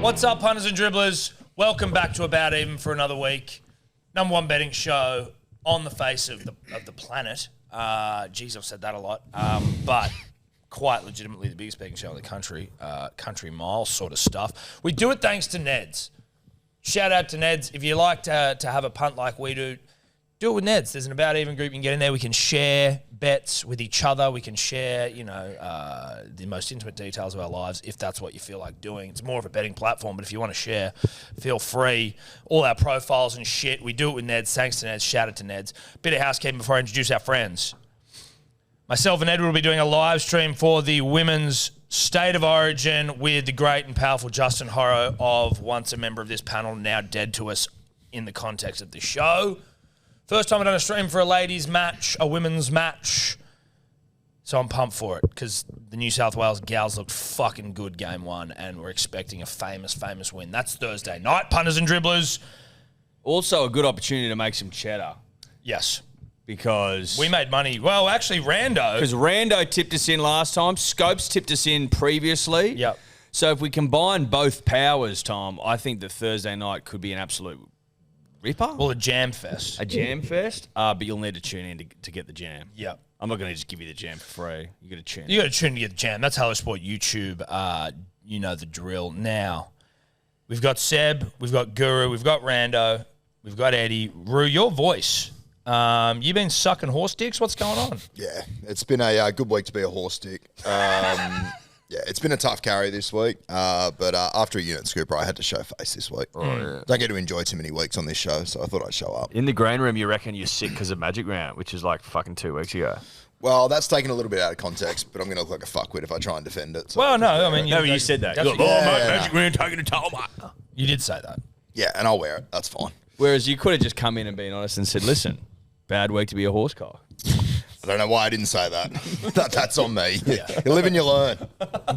What's up, punters and dribblers? Welcome back to About Even for another week. Number one betting show on the face of the planet. Geez, I've said that a lot. But quite legitimately the biggest betting show in the country. Country mile sort of stuff. We do it thanks to Neds. Shout out to Neds. If you like to have a punt like we do it with Neds. There's an About Even group you can get in there. We can share bets with each other. We can share, the most intimate details of our lives if that's what you feel like doing. It's more of a betting platform, but if you want to share, feel free. All our profiles and shit, we do it with Neds. Thanks to Neds. Shout out to Neds. Bit of housekeeping before I introduce our friends. Myself and Edward will be doing a live stream for the Women's State of Origin with the great and powerful Justin Horro of once a member of this panel, now dead to us in the context of the show. First time I've done a stream for a ladies' match, a women's match. So I'm pumped for it because the New South Wales gals looked fucking good game one and we're expecting a famous win. That's Thursday night, punters and dribblers. Also a good opportunity to make some cheddar. Yes. Because we made money. Well, actually, Rando. Because Rando tipped us in last time. Scopes tipped us in previously. Yep. So if we combine both powers, Tom, I think that Thursday night could be an absolute ripper. Well, a jam fest. A jam fest, but you'll need to tune in to get the jam. Yep. I'm not going to just give you the jam for free. You got to tune in. You got to tune in to get the jam. That's Hello Sport YouTube. You know the drill. Now, we've got Seb, we've got Guru, we've got Rando, we've got Eddie. Ru, your voice. You been sucking horse dicks? What's going on? Yeah, it's been a good week to be a horse dick. Yeah, it's been a tough carry this week, but after a Ru-Nit Scooper, I had to show face this week. Don't get to enjoy too many weeks on this show, so I thought I'd show up. In the green room, you reckon you're sick because of Magic Round, which is like fucking 2 weeks ago. Well, that's taken a little bit out of context, but I'm going to look like a fuckwit if I try and defend it. So well, no, I mean... You said that. Like, Magic Round taking a toll, mate. You did say that. Yeah, and I'll wear it. That's fine. Whereas you could have just come in and been honest and said, listen, bad week to be a horse cock. I don't know why I didn't say that. That's on me. Yeah. You live and you learn.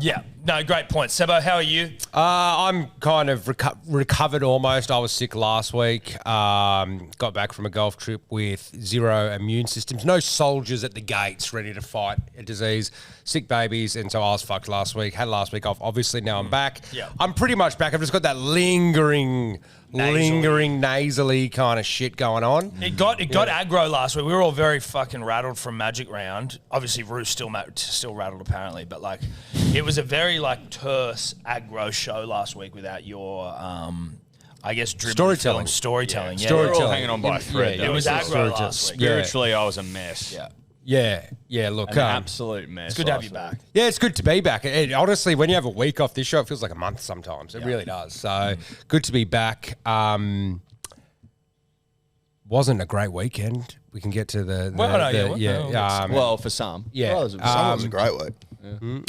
Yeah. No, great point. Sebo, how are you? I'm kind of recovered almost. I was sick last week. Got back from a golf trip with zero immune systems. No soldiers at the gates ready to fight a disease. Sick babies. And so I was fucked last week. Had last week off. Obviously, now I'm back. Yeah. I'm pretty much back. I've just got that lingering nasally kind of shit going on. It got aggro last week. We were all very fucking rattled from Magic Round. Obviously, Rue's still rattled apparently, but like it was a very like terse aggro show last week without your I guess storytelling. Storytelling. Yeah. We're all hanging on by a thread. It was aggro last week. Spiritually, I was a mess. Yeah. Look, an absolute mess. It's good to have you back. Yeah, it's good to be back. Honestly, when you have a week off this show, it feels like a month sometimes. It really does. So good to be back. Wasn't a great weekend. We can get to for some. Yeah. Some was a great week.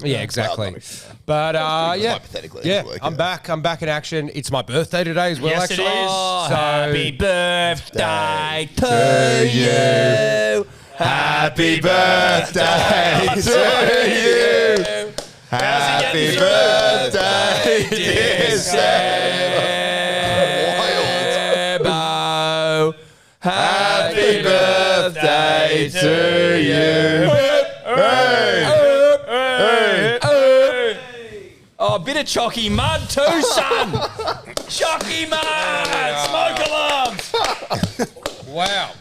Yeah, exactly. Well, but hypothetically, I'm back. I'm back in action. It's my birthday today as well. Yes, actually. it is. So Happy birthday to you. Happy birthday to you. Happy birthday, dear Sebo. Happy birthday to you. Oh, a bit of chalky mud too, son. Chalky mud. Smoke alarms. wow.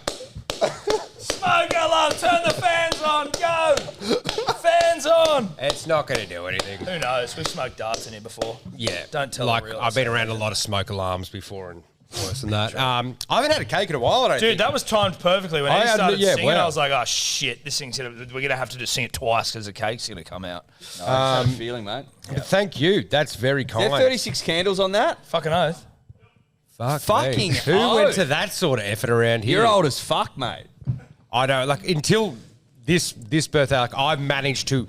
Smoke alarm. Turn the fans on. Go. Fans on. It's not going to do anything. Who knows? We've smoked darts in here before. Yeah. Don't tell Like, the real I've been around a lot of smoke alarms before and worse than that. I haven't had a cake in a while, I don't think. Dude, that was timed perfectly. When Eddie started singing, wow. I was like, oh, shit, this thing's we're going to have to just sing it twice because the cake's going to come out. No, feeling, mate. Thank you. That's very kind. Is there 36 candles on that? Fucking oath. Fucking Who went to that sort of effort around here? You're old as fuck, mate. I know. Like, until this birthday, like, I've managed to...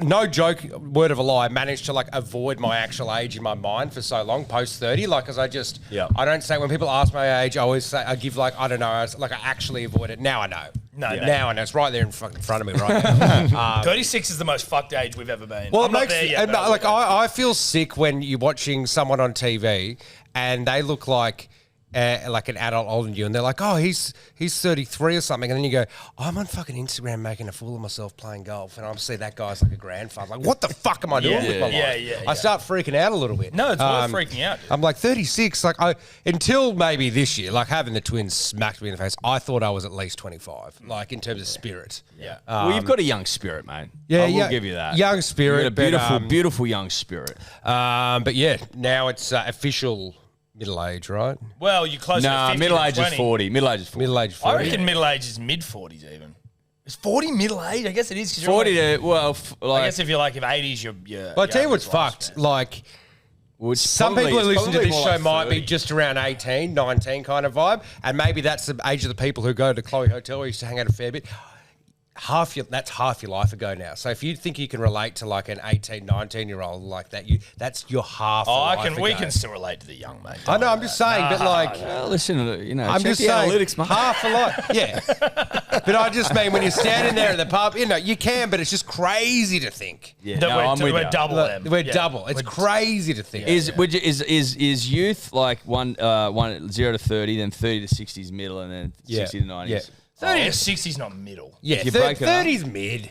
No joke, word of a lie, I managed to like avoid my actual age in my mind for so long, post 30. Like, because I don't say, when people ask my age, I always say, I give like, I don't know, I actually avoid it. Now I know. Now I know. It's right there in front of me right now. 36 is the most fucked age we've ever been. Well, I'm not there yet. Like, I feel sick when you're watching someone on TV and they look like like an adult older than you, and they're like, oh, he's 33 or something, and then you go, I'm on fucking Instagram making a fool of myself playing golf, and I see that guy's like a grandfather. Like, what the fuck am I doing with my life? I start freaking out a little bit. No, it's worth freaking out. Dude. I'm like 36. Like until maybe this year, like having the twins smacked me in the face, I thought I was at least 25, like in terms of spirit. Yeah. Well, you've got a young spirit, mate. Yeah, I will give you that. Young spirit. You've got a beautiful, beautiful young spirit. But yeah, now it's official. Middle age, right? Well, you're closer to 50 middle than age 20. is 40. Middle age is 40. Middle age 40. I reckon middle age is mid-40s even. Is 40 middle age? I guess it is. 40 to, well, I guess if you're like, if 80s, you're But I tell you what's fucked. Like, some people who listen to this show might be just around 18, 19 kind of vibe. And maybe that's the age of the people who go to Chloe Hotel where you used to hang out a fair bit. That's half your life ago now. So if you think you can relate to like an 18, 19-year-old like that, that's your half. We can still relate to the young, mate. I know. I'm just saying, but like, listen, I'm check just the saying, analytics, mate. half a life. Yeah, but I just mean when you're standing there at the pub, you can, but it's just crazy to think. Yeah, that we're double Look, them. We're double. It's crazy to think. Is youth like 0 to 30, then 30 to 60 is middle, and then 60 to 90 is 30 to 60 is not middle. Yeah, If you break it up. 30's mid.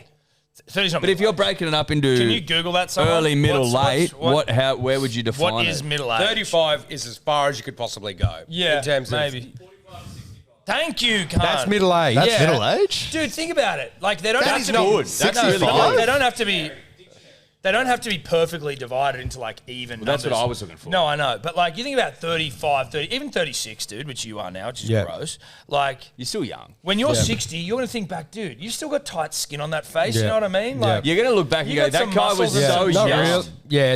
30's not But if you're breaking it up into Can you Google that someone? early, middle, late, what- where would you define What it? is middle age? 35 is as far as you could possibly go. Yeah, in terms maybe. Thank you, Khan. That's middle age. That's Yeah. middle age? Dude, think about it. Like they don't That have is to not be good. That's No, really like, good. They don't have to be. They don't have to be perfectly divided into like even that's numbers. what I was looking for. No, I know. But like you think about 35, 30, even 36, dude, which you are now, which is Yeah. gross. Like You're still young. when you're 60, you're going to think back, dude, you've still got tight skin on that face. You Yeah. know what I mean? Yeah. Like You're going to look back and You go, got that some guy was muscles and so some- young.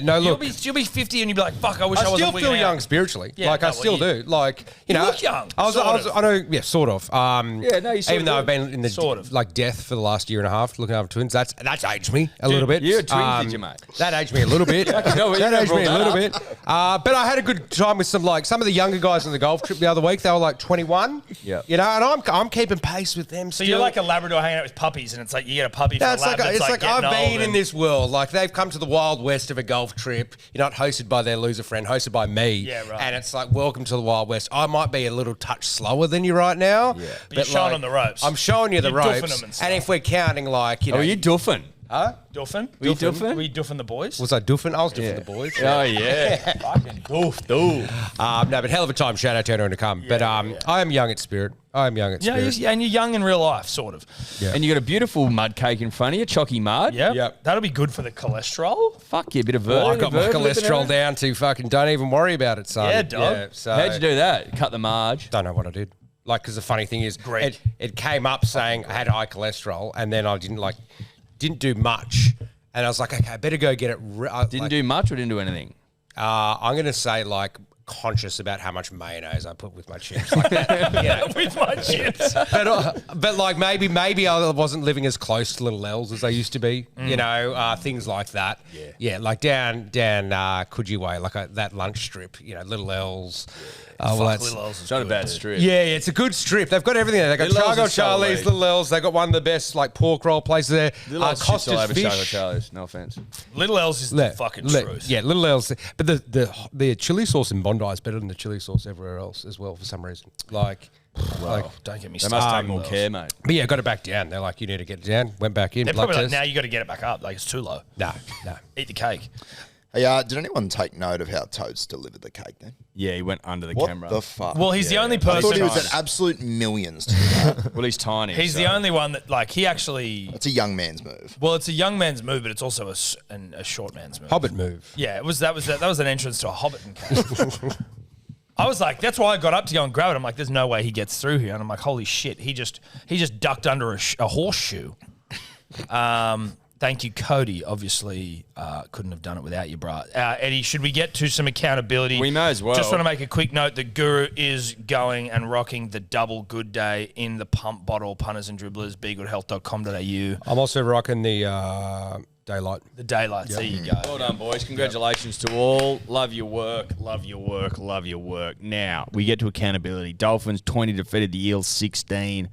No, you'll look. be 50 and you'll be like, fuck, I wish I I wasn't still feel wigging young out. spiritually. Yeah, like no, I still well, do. Like you know, look young, I sort of. know. Yeah, sort of. Yeah, no, you sort even of though do. I've been in the Sort of. like death for the last year and a half, looking after twins. That's aged me a little bit. you're twins, did you, mate? That aged me a little bit. know, that you aged me a brought little that bit. But I had a good time with some of the younger guys on the golf trip the other week. They were like 21. Yeah. You know, and I'm keeping pace with them. So you're like a Labrador hanging out with puppies, and it's like you get a puppy for Yeah, a lab. it's like getting I've been old in and- this world. Like they've come to the wild west of a golf trip. You're not hosted by their loser friend, hosted by me. Yeah, right. And it's like welcome to the wild west. I might be a little touch slower than you right now. Yeah, But you're showing them the ropes. I'm showing you the You're doofing ropes. them and stuff. And if we're counting, like Oh, are you doofing? Duffin? Were you doofing? Were you duffing the boys? was I doofing? I was doofing the boys. Oh, yeah. Fucking doof. No, but hell of a time. Shout out to everyone to come. But I am young at spirit. I am young at Yeah, spirit. and you're young in real life, sort of. And you got a beautiful mud cake in front of you, chalky mud. Yeah. Yep. That'll be good for the cholesterol. Fuck you, a bit of Oh, I verd. got my verd flipping cholesterol around. down to fucking don't even worry about it, son. Yeah, dog. so How'd you do that? Cut the marge. Don't know what I did. Like, because the funny thing is, Great. it came up saying I had high cholesterol, and then I didn't do much, and I was like, okay, I better go get it. Didn't do much or didn't do anything? I'm gonna say like conscious about how much mayonnaise I put with my chips, like that, you know. With my chips. But like maybe I wasn't living as close to Little L's as I used to be, you know, things like that. Yeah, like down Coogee Way, like that lunch strip, you know, Little L's. Well, that's, Little L's is It's not a good, bad dude. strip. yeah, it's a good strip. They've got everything there. They've got Little L's Chargo is so Charlie's, elite. Little L's. They've got one of the best like pork roll places there. Little L's shits all Costa's over Charlotte Fish. Charlie's. No offense. Little L's is the fucking truth. Yeah, Little L's. But the chili sauce in Bondi is better than the chili sauce everywhere else as well for some reason. Like, Don't get me They started. must take more care, mate. but yeah, got it back down. They're like, you need to get it down. Went back in. They're blood probably like, test. now you got to get it back up. Like it's too low. No. Eat the cake. Hey, did anyone take note of how Toads delivered the cake then? Yeah, he went under the What camera. the fuck? Well, he's the only I thought person. he was at absolute millions to do that. Well, he's tiny. He's so- the only one that like he actually. That's a young man's move. Well, it's a young man's move, but it's also a short man's move. Hobbit move. Yeah, that was an entrance to a Hobbiton cave. I was like, that's why I got up to go and grab it. I'm like, there's no way he gets through here. And I'm like, holy shit, he just ducked under a horseshoe. Thank you, Cody. Obviously, couldn't have done it without you, bro. Eddie, should we get to some accountability? We may as well. Just want to make a quick note. The Guru is going and rocking the double good day in the pump bottle, punters and dribblers, begoodhealth.com.au. I'm also rocking the daylight. The daylights, there you go. Well done, boys. Congratulations to all. Love your work. Love your work. Love your work. Now, we get to accountability. Dolphins 20 defeated the Eels 16.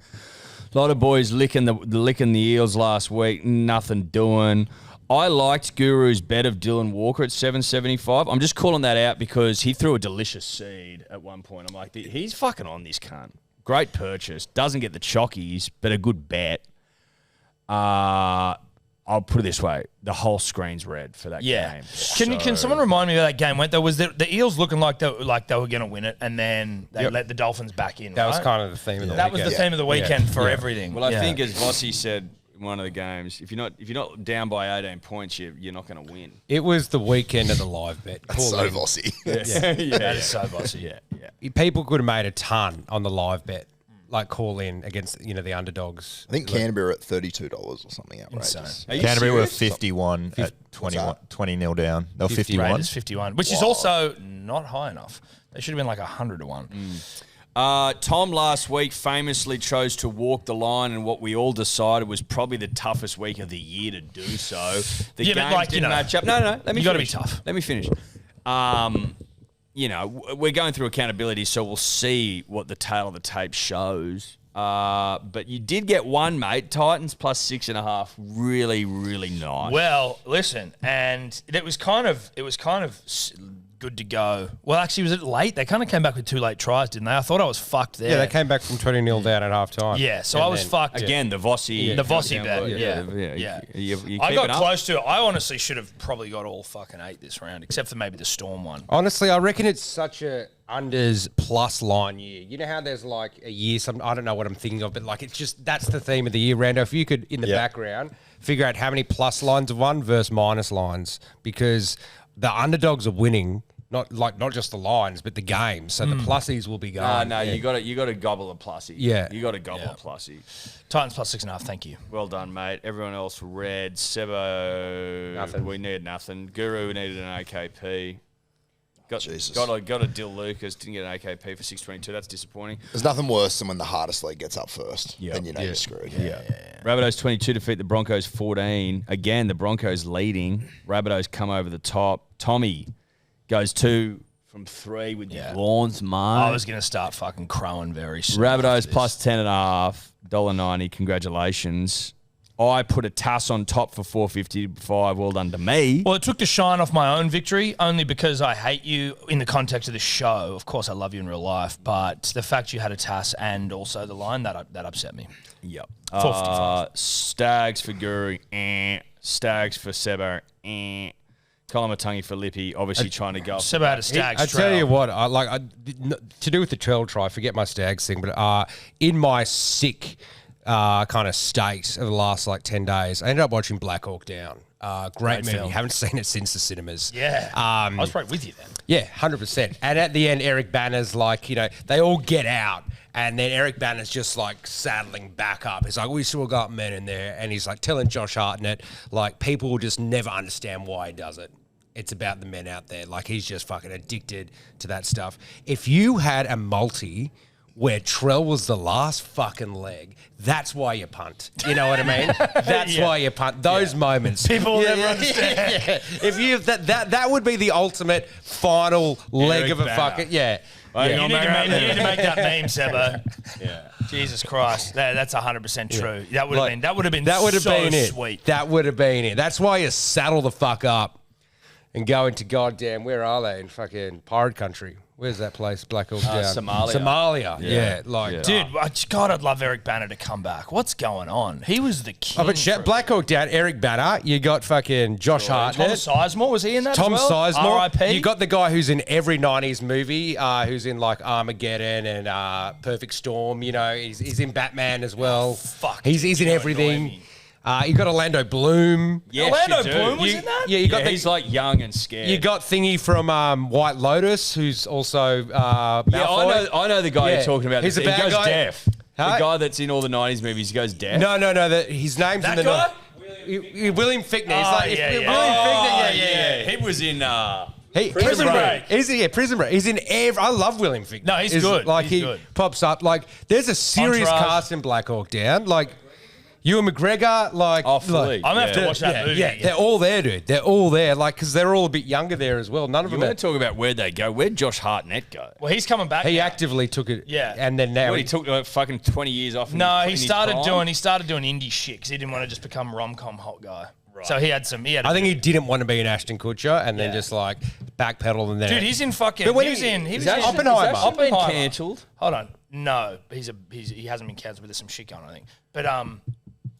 A lot of boys licking the Eels last week. Nothing doing. I liked Guru's bet of Dylan Walker at 7.75. I'm just calling that out because he threw a delicious seed at one point. I'm like, he's fucking on this cunt. Great purchase. Doesn't get the chockies, but a good bet. I'll put it this way: the whole screen's red for that game. Can someone remind me of that game? Was the Eels looking like they were going to win it, and then they let the Dolphins back in? That was kind of the theme of the weekend. That was the theme of the weekend for everything. Well, I think as Vossi said in one of the games, if you're not down by 18 points, you're not going to win. It was the weekend of the live bet. That's so Vossi. That is so bossy. Yeah. People could have made a ton on the live bet, like call in against the underdogs. I think Canterbury are at $32 or something outrageous. Insane. Canterbury were 51 at 20-0 down. They were 51. Raiders 51, which is also not high enough. They should have been like 100 to 1. Tom last week famously chose to walk the line, and what we all decided was probably the toughest week of the year to do so. The games didn't match up. No. Let me. You got to be tough. Let me finish. We're going through accountability, so we'll see what the tail of the tape shows. But you did get one, mate. Titans plus 6.5. Really, really nice. Well, listen, and it was kind of good to go. Well, actually, was it late? They kind of came back with 2 late tries, didn't they? I thought I was fucked there. Yeah, they came back from 20-0 down at half time. Yeah, so I was fucked. Again, the Vossi. The Vossi bet, I got close to it. I honestly should have probably got all fucking 8 this round, except for maybe the Storm one. Honestly, I reckon it's such a unders plus line year. You know how there's like a year, I don't know what I'm thinking of, but like it's just, that's the theme of the year, Rando. If you could, in the background, figure out how many plus lines have won versus minus lines, because the underdogs are winning. Not just the lines, but the games. So the plussies will be going. No, you got to gobble a plussie. Yeah, you got to gobble a plussie. Titans plus 6.5. Thank you. Well done, mate. Everyone else red. Sebo, nothing. We needed nothing. Guru needed an AKP. Got a Dill Lucas. Didn't get an AKP for 6.22. That's disappointing. There's nothing worse than when the hardest league gets up first. Then you're screwed. Rabbitohs 22 defeat the Broncos 14. Again, the Broncos leading. Rabbitohs come over the top. Tommy goes 2 from 3 with the Lawns, mate. I was going to start fucking crowing very soon. Rabbitohs plus 10.5, $1.90. Congratulations. I put a TAS on top for 4.55. Well done to me. Well, it took the shine off my own victory, only because I hate you in the context of the show. Of course, I love you in real life, but the fact you had a TAS and also the line, that upset me. Yep. 4.55. Stags for Guru. Stags for Sebo. Kolomatangi for Lippy, obviously trying to go. Sebo had a Stags I tell you what, to do with the trail try, forget my Stags thing, but in my sick kind of state of the last 10 days, I ended up watching Black Hawk Down. Great movie. film. Haven't seen it since the cinemas. Yeah. I was probably with you then. Yeah, 100%. And at the end, Eric Banner's they all get out. And then Eric Banner's just saddling back up. He's like, we still got men in there. And he's telling Josh Hartnett, people will just never understand why he does it. It's about the men out there. He's just fucking addicted to that stuff. If you had a multi where Trell was the last fucking leg, that's why you punt. You know what I mean? That's why you punt. Those moments. People will never understand. If you that would be the ultimate final leg of a Banner. fucking You need to make that meme, Sebo. Jesus Christ, that's 100% true. That would have been so sweet. That would have been it. That's why you saddle the fuck up and go into goddamn, where are they in fucking pirate country? Where's that place? Black Hawk Down. Somalia. Dude, God, I'd love Eric Banner to come back. What's going on? He was the king. Black Hawk Down, Eric Banner. You got fucking Josh Hartnett. Tom Sizemore, was he in that Tom as well? Sizemore. R.I.P. You got the guy who's in every 90s movie, who's in Armageddon and Perfect Storm. He's in Batman as well. He's in everything. You got Orlando Bloom. Yes, Orlando Bloom was in that? Yeah, you got he's young and scared. You got Thingy from White Lotus, who's also Malfoy. I know the guy you're talking about. He's a he bad goes guy. deaf. Huh? The guy that's in all the 90s movies, he goes deaf. No. His name's That in the guy? William Fichtner. William Fichtner. He was in... Prison Break. Prison Break. He's in every... I love William Fichtner. No, he's good. He's he good. pops up. There's a serious Entourage. cast in Black Hawk Down. Ewan McGregor, like, fully. I'm gonna have to watch that movie. Yeah, again. they're all there, dude. They're all there, like, because they're all a bit younger there as well. None of You them. want to talk about where'd they go? Where'd Josh Hartnett go? Well, he's coming back. He now. actively took it. Yeah. and then now What, he took like fucking 20 years off. No, in he his started prime? doing indie shit because he didn't want to just become rom-com hot guy. Right. So he had a I think he didn't want to be an Ashton Kutcher, and then Yeah. just like backpedal and then. Dude, he's in fucking. But when he was in Oppenheimer. Is that been Oppenheimer. cancelled? Hold on, no, he hasn't been cancelled, but there's some shit going on, I think. But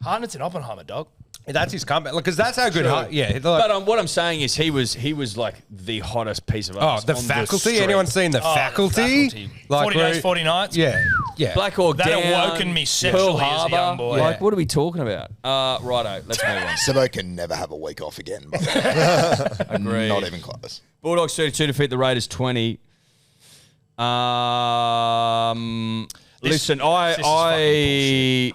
Hartnett's in Oppenheimer, dog. That's his comeback, because that's how good. Yeah, like, But what I'm saying is he was like the hottest piece of oh, us the on Faculty. street. Anyone seen the Oh, Faculty? The Faculty. Like 40 Days, 40 Nights. Yeah, yeah. Black Hawk That Down, awoken me sexually Pearl as a Harbor. young boy. Like, Yeah. what are we talking about? Righto, let's move on. Sebo can never have a week off again. But Agreed. not even close. Bulldogs 32 defeat the Raiders 20. Listen, I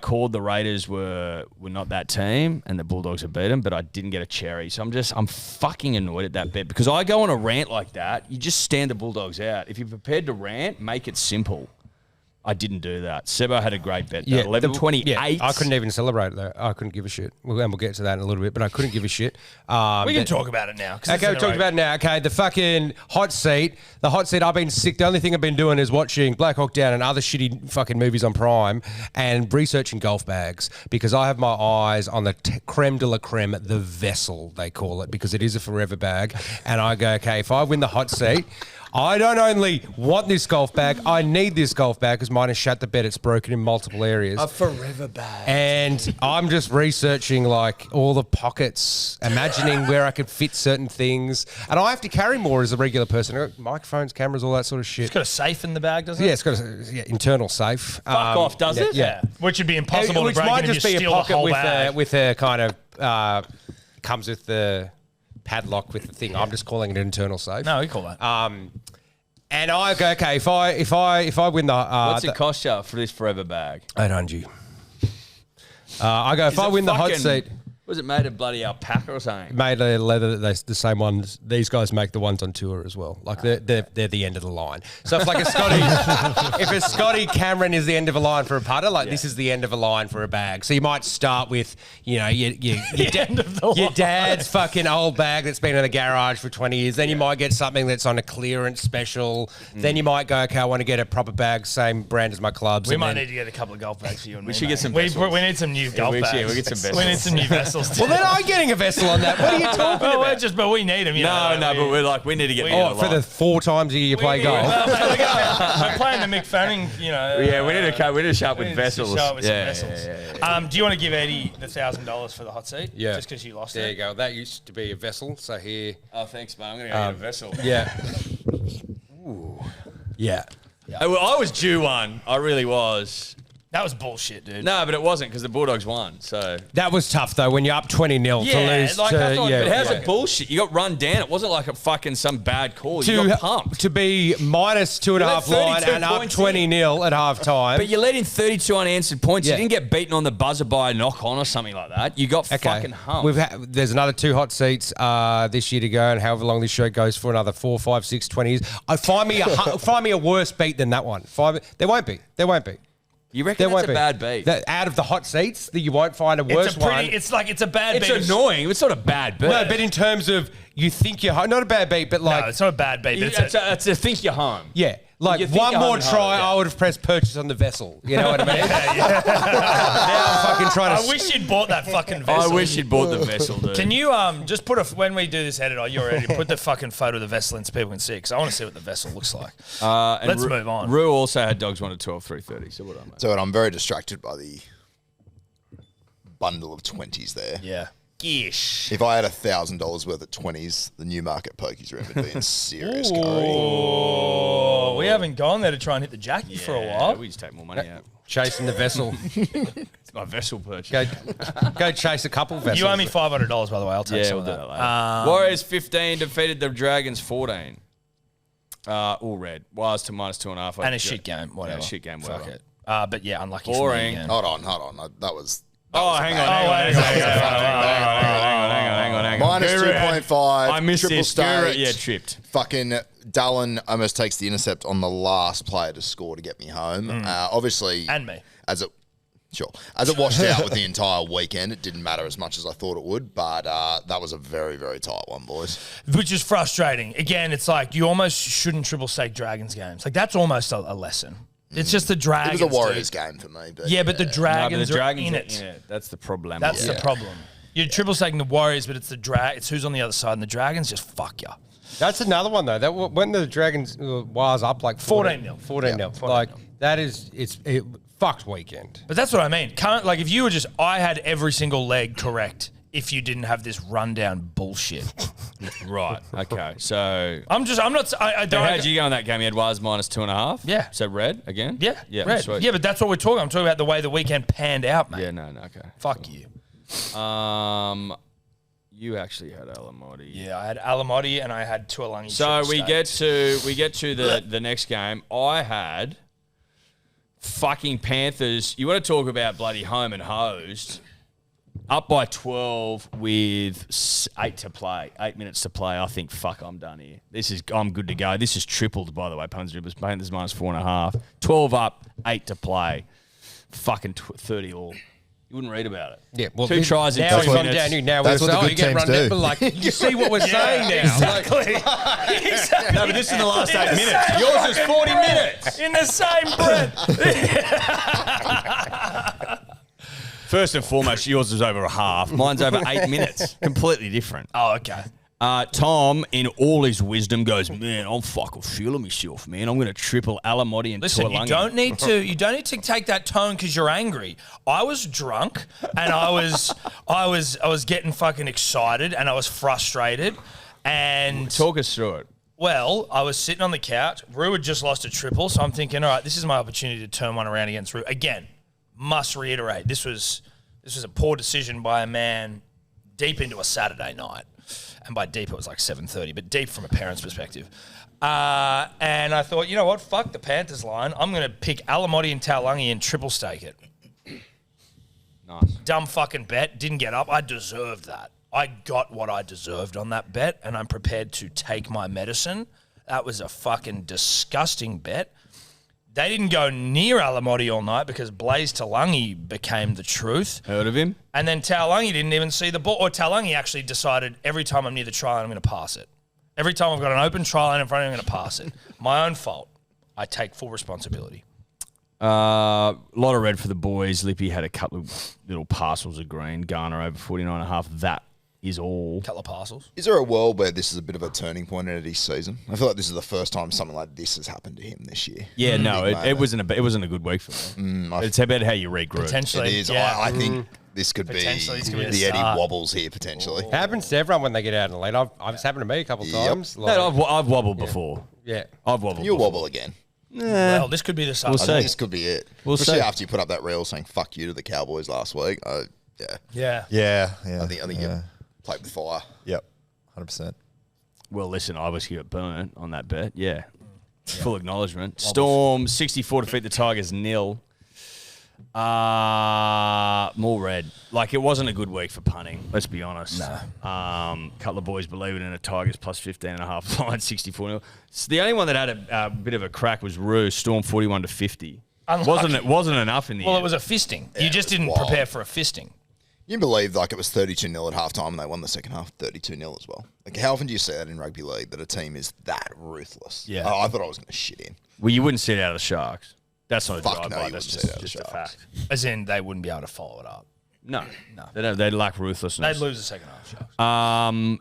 called the Raiders were not that team, and the Bulldogs have beat them, but I didn't get a cherry. So I'm fucking annoyed at that bet because I go on a rant like that. You just stand the Bulldogs out. If you're prepared to rant, make it simple. I didn't do that. Sebo had a great bet. Yeah, 11-28. Yeah, I couldn't even celebrate it though. I couldn't give a shit. And we'll get to that in a little bit, but I couldn't give a shit. We can talk about it now. Okay, we talked about it now. Okay, the fucking hot seat. The hot seat, I've been sick. The only thing I've been doing is watching Black Hawk Down and other shitty fucking movies on Prime and researching golf bags because I have my eyes on the creme de la creme, the vessel, they call it, because it is a forever bag. And I go, okay, if I win the hot seat, I don't only want this golf bag, I need this golf bag because mine has shut the bed. It's broken in multiple areas. A forever bag. And I'm just researching like all the pockets, imagining where I could fit certain things. And I have to carry more as a regular person. I've got microphones, cameras, all that sort of shit. It's got a safe in the bag, doesn't it? Yeah, it's got a internal safe. Fuck off, does it? Yeah. Which would be impossible Which to break might if just you be a steal the pocket whole bag. with a kind of comes with the padlock with the thing. I'm just calling it an internal safe. No, we call that. And I go, okay, if I win the What's it cost you for this forever bag? 800. I go, if I win the hot seat. Was it made of bloody alpaca or something? Made of leather, the same ones. These guys make the ones on tour as well. Like they're the end of the line. So if like a Scotty, if a Scotty Cameron is the end of a line for a putter, like this is the end of a line for a bag. So you might start with, you know, your dad's fucking old bag that's been in the garage for 20 years. Then you might get something that's on a clearance special. Then you might go, okay, I want to get a proper bag, same brand as my clubs. We and might then- need to get a couple of golf bags for you and me. We should get some We vessels. need some new golf bags. Yeah, we get some vessels. We need some new vessels. Well, then I'm getting a vessel on that. What are you talking Well, about? but we need them. You know, But we're like, we need to get Oh, for the 4 times a year you play golf. We're playing the Mick Fanning, you know. Yeah, we need to show up we with need to vessels. show up with some Yeah, vessels. yeah. Do you want to give Eddie the $1,000 for the hot seat? Yeah. Just because you lost There it? you go. That used to be a vessel. So here. Oh, thanks, man. I'm going to go get a vessel. Yeah. Yeah. I was due one. I really was. That was bullshit, dude. No, but it wasn't because the Bulldogs won. So. That was tough though when you're up 20-0 to Yeah, lose. like, I thought- But how's yeah. it bullshit? You got run down. It wasn't like a fucking some bad call. You got pumped. To be minus 2.5 You let line 32 and up points 20-0 at half time. But you let in 32 unanswered points. Yeah. You didn't get beaten on the buzzer by a knock on or something like that. You got fucking humped. There's another 2 hot seats this year to go, and however long this show goes for, another 4, 5, 6, 20s. Find me a worse beat than that one. There won't be. You reckon that's a bad beat? Out of the hot seats, that you won't find a worse one. It's a bad beat. It's annoying. It's not a bad beat. No, but in terms of you think you're home, not a bad beat, but like No, it's not a bad beat. But It's a think you're home. yeah. Like You think one you're more home and try, home, yeah. I would have pressed purchase on the vessel. You know what I mean? Now I'm fucking trying to. I wish you'd bought that fucking vessel. I wish you'd bought the vessel, dude. Can you just put when we do this edit, you're ready, put the fucking photo of the vessel in so people can see it, because I want to see what the vessel looks like. And Let's move on. Ru also had Dogs 1 to 12, 3:30. So what I mate? So I'm very distracted by the bundle of 20s there. Yeah. Gish. If I had $1,000 worth of 20s, the Newmarket pokies room would be in serious curry. Oh, we haven't gone there to try and hit the jacket for a while. We just take more money out. chasing the vessel. It's my vessel purchase. Go chase a couple vessels. You owe me $500, by the way. I'll take Yeah, some we'll of do that. that later. Warriors 15 defeated the Dragons 14. All red. Wires to -2.5. And a shit game, whatever. Yeah, shit game, Fuck whatever. it. But yeah, unlucky Boring. for me again. Hold on. That was. Oh, hang on. Minus 2.5. I missed triple this. stage. Yeah, tripped. Fucking Dallin almost takes the intercept on the last player to score to get me home. Obviously, And me. as it. Sure. As it washed out with the entire weekend, it didn't matter as much as I thought it would, but that was a very, very tight one, boys. Which is frustrating. Again, it's like you almost shouldn't triple stake Dragons games. Like that's almost a lesson. It's just the Dragons. It was a Warriors game for me. But but the Dragons, the Dragons are in it. That's the problem. That's the problem. You're triple staking the Warriors, but it's it's who's on the other side, and the Dragons just fuck you. That's another one though. That when the Dragons was up like 14-0. 14-0. Like that is it fucked weekend. But that's what I mean. Like if you were I had every single leg correct if you didn't have this rundown bullshit. Right. Okay. So I'm not. I don't. how did you go in that game? You had Waz minus 2.5. Yeah. So red again. Yeah. Yeah. Red. Sweet. Yeah, but that's what we're talking. I'm talking about the way the weekend panned out, mate. Yeah. No. Okay. Fuck you. You actually had Alamotti. Yeah, I had Alamotti and I had Tuolangi. So we get to the next game. I had fucking Panthers. You want to talk about bloody home and hosed? Up by 12 with 8 minutes to play. I think, fuck, I'm done here. I'm good to go. This is tripled, by the way. Panthers minus 4.5. 12 up, 8 to play. Fucking 30 all. You wouldn't read about it. Yeah, well, two tries in now 2 we've minutes. gone down here. Now That's we're what the you good get teams run do. down, but like you see what we're saying now. Exactly. No, but this is in the last 8 minutes. Yours is 40 minutes. In the same breath. First and foremost, yours is over a half. Mine's over 8 minutes. Completely different. Oh, okay. Tom, in all his wisdom, goes, man, I'm fucking feeling myself, man. I'm going to triple Alamotti and Listen, Tuolangi. you don't need to take that tone because you're angry. I was drunk and I was getting fucking excited and I was frustrated. And Talk us through it. well, I was sitting on the couch. Ru had just lost a triple, so I'm thinking, all right, this is my opportunity to turn one around against Ru. Again, must reiterate, this was a poor decision by a man deep into a Saturday night. And by deep, it was like 7:30, but deep from a parent's perspective. And I thought, you know what? Fuck the Panthers line. I'm going to pick Alamotti and Taulagi and triple stake it. Nice. Dumb fucking bet. Didn't get up. I deserved that. I got what I deserved on that bet, and I'm prepared to take my medicine. That was a fucking disgusting bet. They didn't go near Alamotti all night because Blaze Taulagi became the truth. Heard of him? And then Taulagi didn't even see the ball. Or Taulagi actually decided every time I'm near the try line, I'm going to pass it. Every time I've got an open try line in front of me, I'm going to pass it. My own fault. I take full responsibility. A lot of red for the boys. Lippy had a couple of little parcels of green. Garner over 49.5. That is all. Couple of parcels. Is there a world where this is a bit of a turning point in his season? I feel like this is the first time something like this has happened to him this year. Yeah, no, Big it wasn't a good week for me. It's about how you regroup. Potentially. It is. Yeah. I think this could be Potentially, it's gonna be the the Eddie start. Wobbles here, potentially. Happens to everyone when they get out in the lead. It's happened to me a couple of times. Like, No, I've wobbled before. yeah. I've wobbled. You'll before. wobble again. Well, this could be the start. We'll I see. think this could be it. We'll Especially see. after you put up that reel saying "fuck you" to the Cowboys last week. Yeah. Yeah. I think you played with fire. Yep. 100%. Well, listen, I was here at burnt on that bet. Yeah. Full acknowledgement. Storm 64 to defeat the Tigers 0. More red. Like, it wasn't a good week for punting, let's be honest. No. Couple of boys believe it in a Tigers plus 15.5 line 64-0. So the only one that had a bit of a crack was Ru, Storm 41 to 50. Unlucky. Wasn't enough in the Well, end. it was a fisting. Yeah, You just it was didn't wild. prepare for a fisting. You can believe like it was 32-0 at halftime and they won the second half 32-0 as well. Like how often do you see that in rugby league that a team is that ruthless? Yeah. I thought I was going to shit in. Well, you wouldn't see it out of the Sharks. That's not a Fuck drive no, by. you That's wouldn't see it out of just the a Sharks. fact. As in, they wouldn't be able to follow it up. No. They lack ruthlessness. They'd lose the second half, Sharks.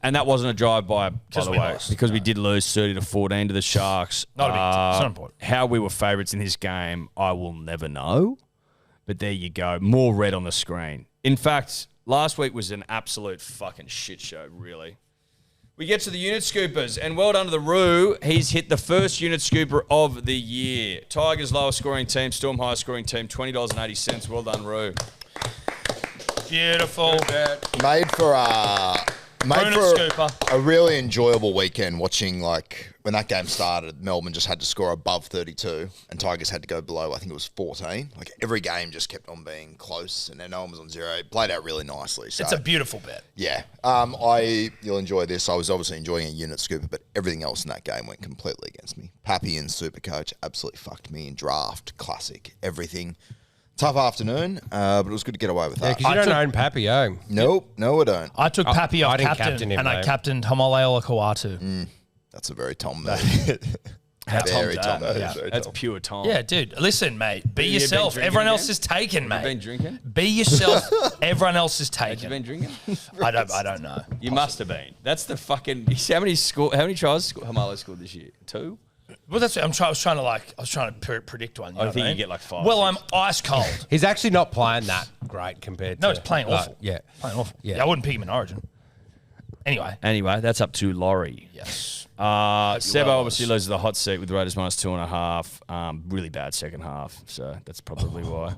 And that wasn't a drive by the we way, lost. because we did lose 30 to 14 to the Sharks. Not a big deal. It's not important. How we were favourites in this game, I will never know. But there you go. More red on the screen. In fact, last week was an absolute fucking shit show, really. We get to the unit scoopers, and well done to the Ru. He's hit the first unit scooper of the year. Tigers lowest scoring team, Storm highest scoring team, $20.80. Well done, Ru. Beautiful. Made for Ru-Nit Scooper. a really enjoyable weekend watching like when that game started, Melbourne just had to score above 32 and Tigers had to go below, I think it was 14. Like every game just kept on being close and then no one was on zero. It played out really nicely. So It's a beautiful bet. yeah. You'll enjoy this. I was obviously enjoying a unit scooper, but everything else in that game went completely against me. Pappy and Supercoach absolutely fucked me in draft, classic, everything. Tough afternoon, but it was good to get away with that. Because you don't own Pappy, oh. Nope, no, I don't. I took Pappy off I didn't captain, captain him, and I though. captained Homoleo Kawatu. That's a very Tom move. Very Tom's Tom that? move. Yeah, Very that's Tom. pure Tom. Yeah, dude. Listen, mate. Be you been yourself. drinking Everyone again? else is taken, mate. You been drinking? Be yourself. Everyone else is Have you taken. been drinking? I don't know. You must have been. That's the fucking. How many tries Hamala scored this year? 2. Well, that's what I was trying to predict one. You know I think what you get like 5. Well, 6. I'm ice cold. He's actually not playing that great compared to... No, he's playing awful. Yeah. Playing awful. Yeah. Yeah, I wouldn't pick him in Origin. Anyway. Anyway, that's up to Laurie. Yes. Sebo well, obviously loses the hot seat with Raiders minus 2.5. Really bad second half, so that's probably why.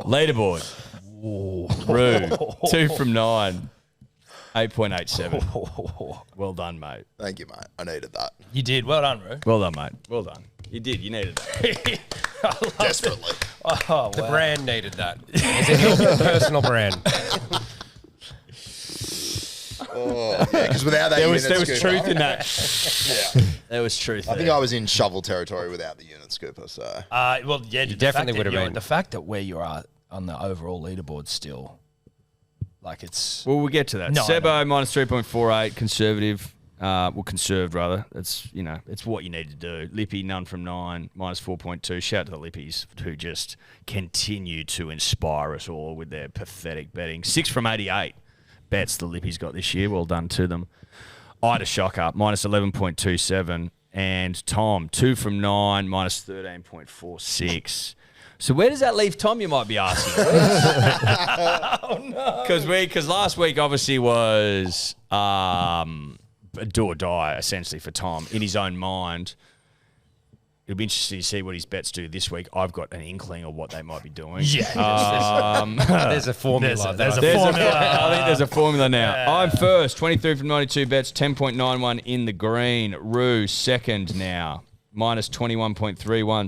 Leaderboard. Rue, 2 from 9. 8.87. Well done, mate. Thank you, mate. I needed that. You did. Well done, Roo. Well done, mate. Well done. You did. You needed that. Desperately. Oh, The wow. brand needed that. As in your personal brand. Because without that, There was unit scooper, truth in that. Yeah. There was truth I there. think I was in shovel territory without the unit scooper. So Well, yeah, You definitely would have been. The fact that where you are on the overall leaderboard still, like it's... Well, we'll get to that. No, I Sebo minus 3.48, conservative. Conserved rather. That's it's what you need to do. Lippy none from 9, minus 4.2. Shout out to the Lippies who just continue to inspire us all with their pathetic betting. 6 from 88 bets the Lippies got this year. Well done to them. Ida Shocker minus 11.27, and Tom 2 from 9, minus 13.46. So where does that leave Tom, you might be asking? Oh, no. Because last week obviously was a do or die, essentially, for Tom in his own mind. It'll be interesting to see what his bets do this week. I've got an inkling of what they might be doing. Yeah. There's a formula. There's a There's formula. I think there's a formula now. I'm first, 23 from 92 bets, 10.91 in the green. Rue, second now, minus 21.31.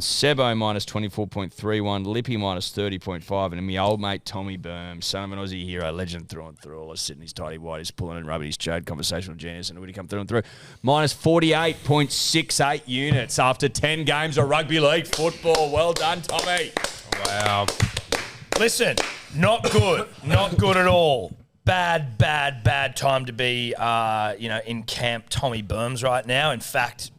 Sebo, minus 24.31. Lippy, minus 30.5. And my old mate, Tommy Boom, son of an Aussie hero, legend through and through. All sitting his tidy white, he's pulling and rubbing his chode, conversational genius, and would he come through and through? Minus 48.68 units after 10 games of rugby league football. Well done, Tommy. Wow. Listen, not good. Not good at all. Bad time to be, in camp Tommy Burms right now. In fact,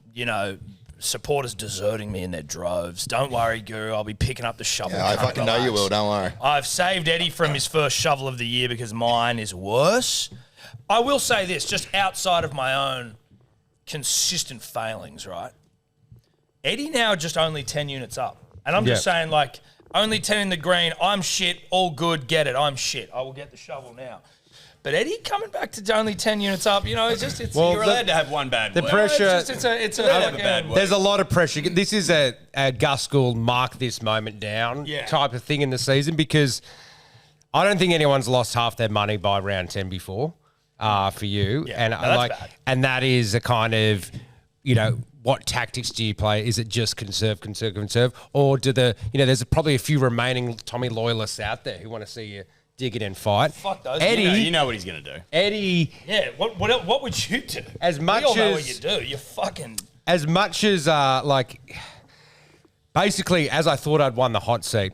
supporters deserting me in their droves. Don't worry, Guru. I'll be picking up the shovel. yeah, I fucking know you will. Don't worry. I've saved Eddie from his first shovel of the year because mine is worse. I will say this, just outside of my own consistent failings, right? Eddie now just only 10 units up. And I'm just saying, only 10 in the green. I'm shit. All good. Get it. I'm shit. I will get the shovel now. But Eddie coming back to only 10 units up, it's Well, You're allowed to have one bad the week. pressure- It's a have a bad week. There's a lot of pressure. This is a Gus Gould mark this moment down type of thing in the season because I don't think anyone's lost half their money by round 10 before for you. Yeah, And no, that's bad. and that is a kind of, what tactics do you play? Is it just conserve? Or do there's probably a few remaining Tommy loyalists out there who want to see you dig it and fight. Fuck those. Eddie, You know what he's going to do. Eddie, Yeah, what would you do? As much we all know as- what you do. You fucking... as much as basically as I thought I'd won the hot seat,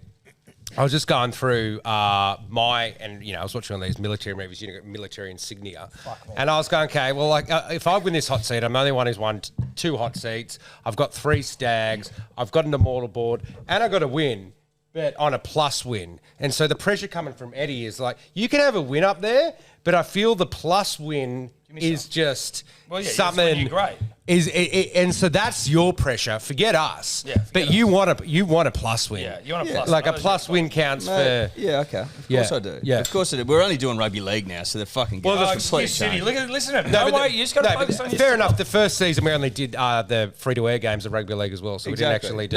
I was just going through I was watching all these military movies, military insignia, and I was going, okay, well, if I win this hot seat, I'm the only one who's won 2 hot seats. I've got 3 stags. I've got an immortal board, and I've got to win, but on a plus win. And so the pressure coming from Eddie is you can have a win up there, but I feel the plus win is just something. You're great. And so that's your pressure. Forget us. Yeah, forget but us. you want a plus win. Yeah, you want a plus. Like a Those plus are win counts for. Yeah, okay. Of Yeah. course I do. Yeah. Of course I do. We're only doing rugby league now, so they're fucking Well, getting the Excuse City. Listen to him. No, but way. You just got to focus on your fair enough. The first season we only did the free-to-air games of rugby league as well, so we didn't actually do.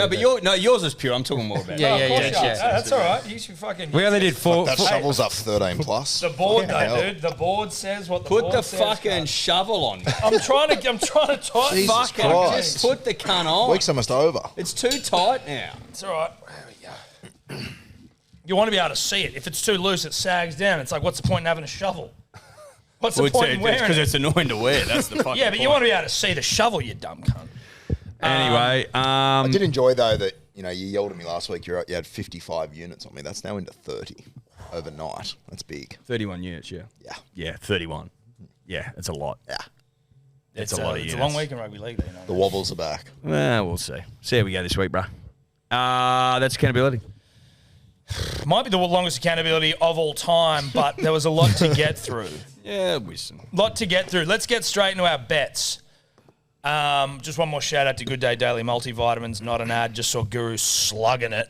Yours is pure. I'm talking more about. Yeah, Of course you are. yeah. That's all right. You should fucking... We only did 4. That shovel's up 13 plus. The board, Fucking though, hell. dude. The board says what the Put board the says. fucking shovel on. I'm trying to type. Jesus Fucking Christ. just put the cunt on. Week's almost over. It's too tight now. It's all right. There we go. You want to be able to see it. If it's too loose, it sags down. It's like, what's the point in having a shovel? What's the point in wearing Because it? it's annoying to wear. That's the fucking Yeah, but you want to be able to see the shovel, you dumb cunt. Anyway, I did enjoy though that you yelled at me last week. You had 55 units on me. That's now into 30 overnight. That's big. 31 units, yeah. Yeah. Yeah, 31. Yeah, it's a lot. Yeah. It's a lot of It's units. a long week in rugby league, though, The wobbles are back. Well, we'll see. See how we go this week, bro. That's accountability. Might be the longest accountability of all time, but there was a lot to get through. Yeah, wisdom. Lot to get through. Let's get straight into our bets. Just one more shout out to Good Day Daily Multivitamins. Not an ad. Just saw Guru slugging it.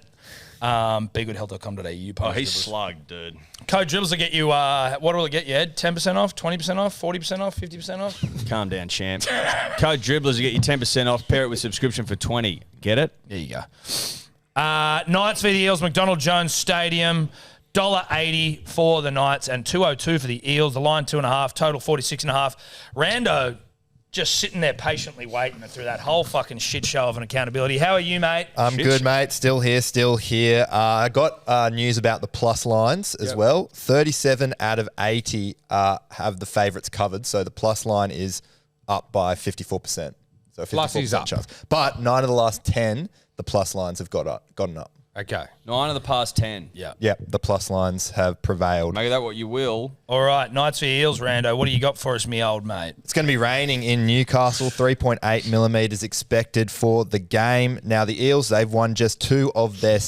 BeGoodHealth.com.au. Oh, he's slugged, dude. Code Dribbles will get you, what will it get you, Ed? 10% off, 20% off, 40% off, 50% off? Calm down, champ. Code Dribblers will get you 10% off. Pair it with subscription for 20. Get it? There you go. Knights v the Eels, McDonald Jones Stadium. $1.80 for the Knights and $2.02 for the Eels. The line 2.5, total 46.5. Rando just sitting there patiently waiting through that whole fucking shit show of an accountability. How are you, mate? I'm good, mate. Still here. I got news about the plus lines as well. 37 out of 80 have the favourites covered, so the plus line is up by 54%. So 54% Plus is up. chance. But 9 of the last 10, the plus lines have gotten up. Okay. 9 of the past 10. Yeah. Yep, the plus lines have prevailed. Make that what you will. All right, Knights v Eels, Rando. What do you got for us, me old mate? It's going to be raining in Newcastle, 3.8 millimetres expected for the game. Now, the Eels, they've won just 2 of their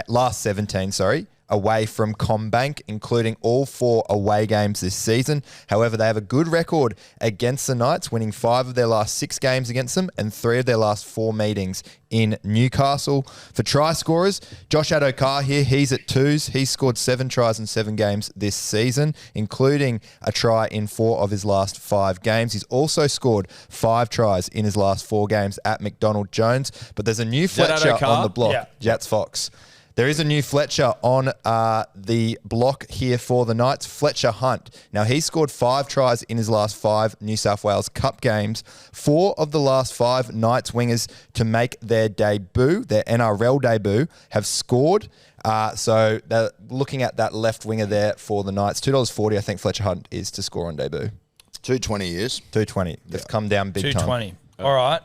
last 17, away from CommBank, including all 4 away games this season. However, they have a good record against the Knights, winning 5 of their last 6 games against them and 3 of their last 4 meetings in Newcastle. For try scorers, Josh Adokar here, he's at 2s. He's scored 7 tries in 7 games this season, including a try in 4 of his last 5 games. He's also scored 5 tries in his last 4 games at McDonald Jones. But there's a new Fletcher Adokar? on the block. Yeah. Jats Fox. There is a new Fletcher on the block here for the Knights, Fletcher Hunt. Now, he scored 5 tries in his last 5 New South Wales Cup games. 4 of the last 5 Knights wingers to make their debut, their NRL debut, have scored. So they're looking at that left winger there for the Knights. $2.40, I think Fletcher Hunt is to score on debut. 220 years. 220. They've come down big time. 220. All right.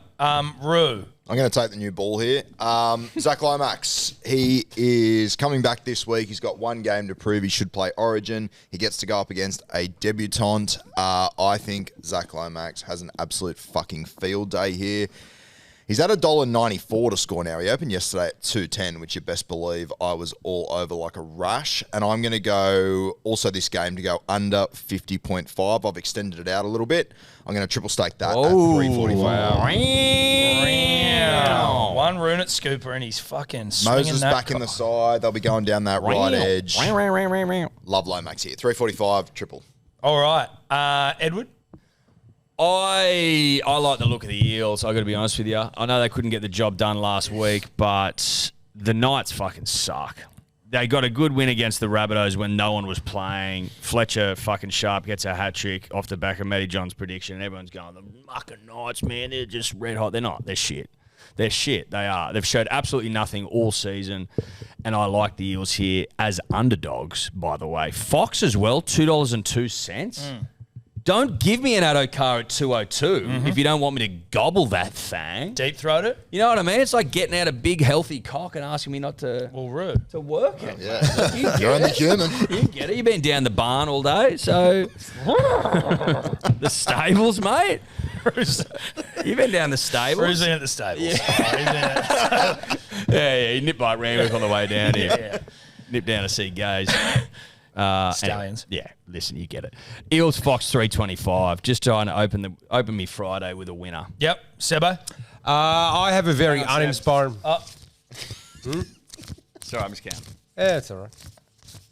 Rue. I'm going to take the new ball here. Zach Lomax, he is coming back this week. He's got 1 game to prove he should play Origin. He gets to go up against a debutant. I think Zach Lomax has an absolute fucking field day here. He's at $1.94 to score now. He opened yesterday at $2.10, which you best believe I was all over like a rash. And I'm going to go also this game to go under 50.5. I've extended it out a little bit. I'm going to triple stake that at $3.45. Wow. One Ru-Nit Scooper and he's fucking swinging Moses that back in the side. They'll be going down that right edge. Love Lomax here. 3.45 triple. All right. Edward? I like the look of the Eels, I got to be honest with you. I know they couldn't get the job done last week, but the Knights fucking suck. They got a good win against the Rabbitohs when no one was playing. Fletcher fucking sharp gets a hat-trick off the back of Matty John's prediction. And everyone's going, the fucking Knights, man, they're just red hot. They're not. They're shit. They're shit. They are. They've showed absolutely nothing all season. And I like the Eels here as underdogs, by the way. Fox as well, $2.02. Don't give me an Adokar at 2.02 if you don't want me to gobble that thing. Deep throat it? You know what I mean? It's like getting out a big, healthy cock and asking me not to Well, Rue. to work it. Yeah. You get You're only it. human. You get it. You've been down the barn all day, so the stables, mate. You've been down the stables. Rue's in at the stables. Yeah, he nipped like Randwick on the way down here. Nip down to see gays. Stallions. Anyway, listen, you get it. Eels Fox 325. Just trying to open me Friday with a winner. Yep. Sebo? I have a very uninspiring. Sorry, I'm just counting. Yeah, it's all right.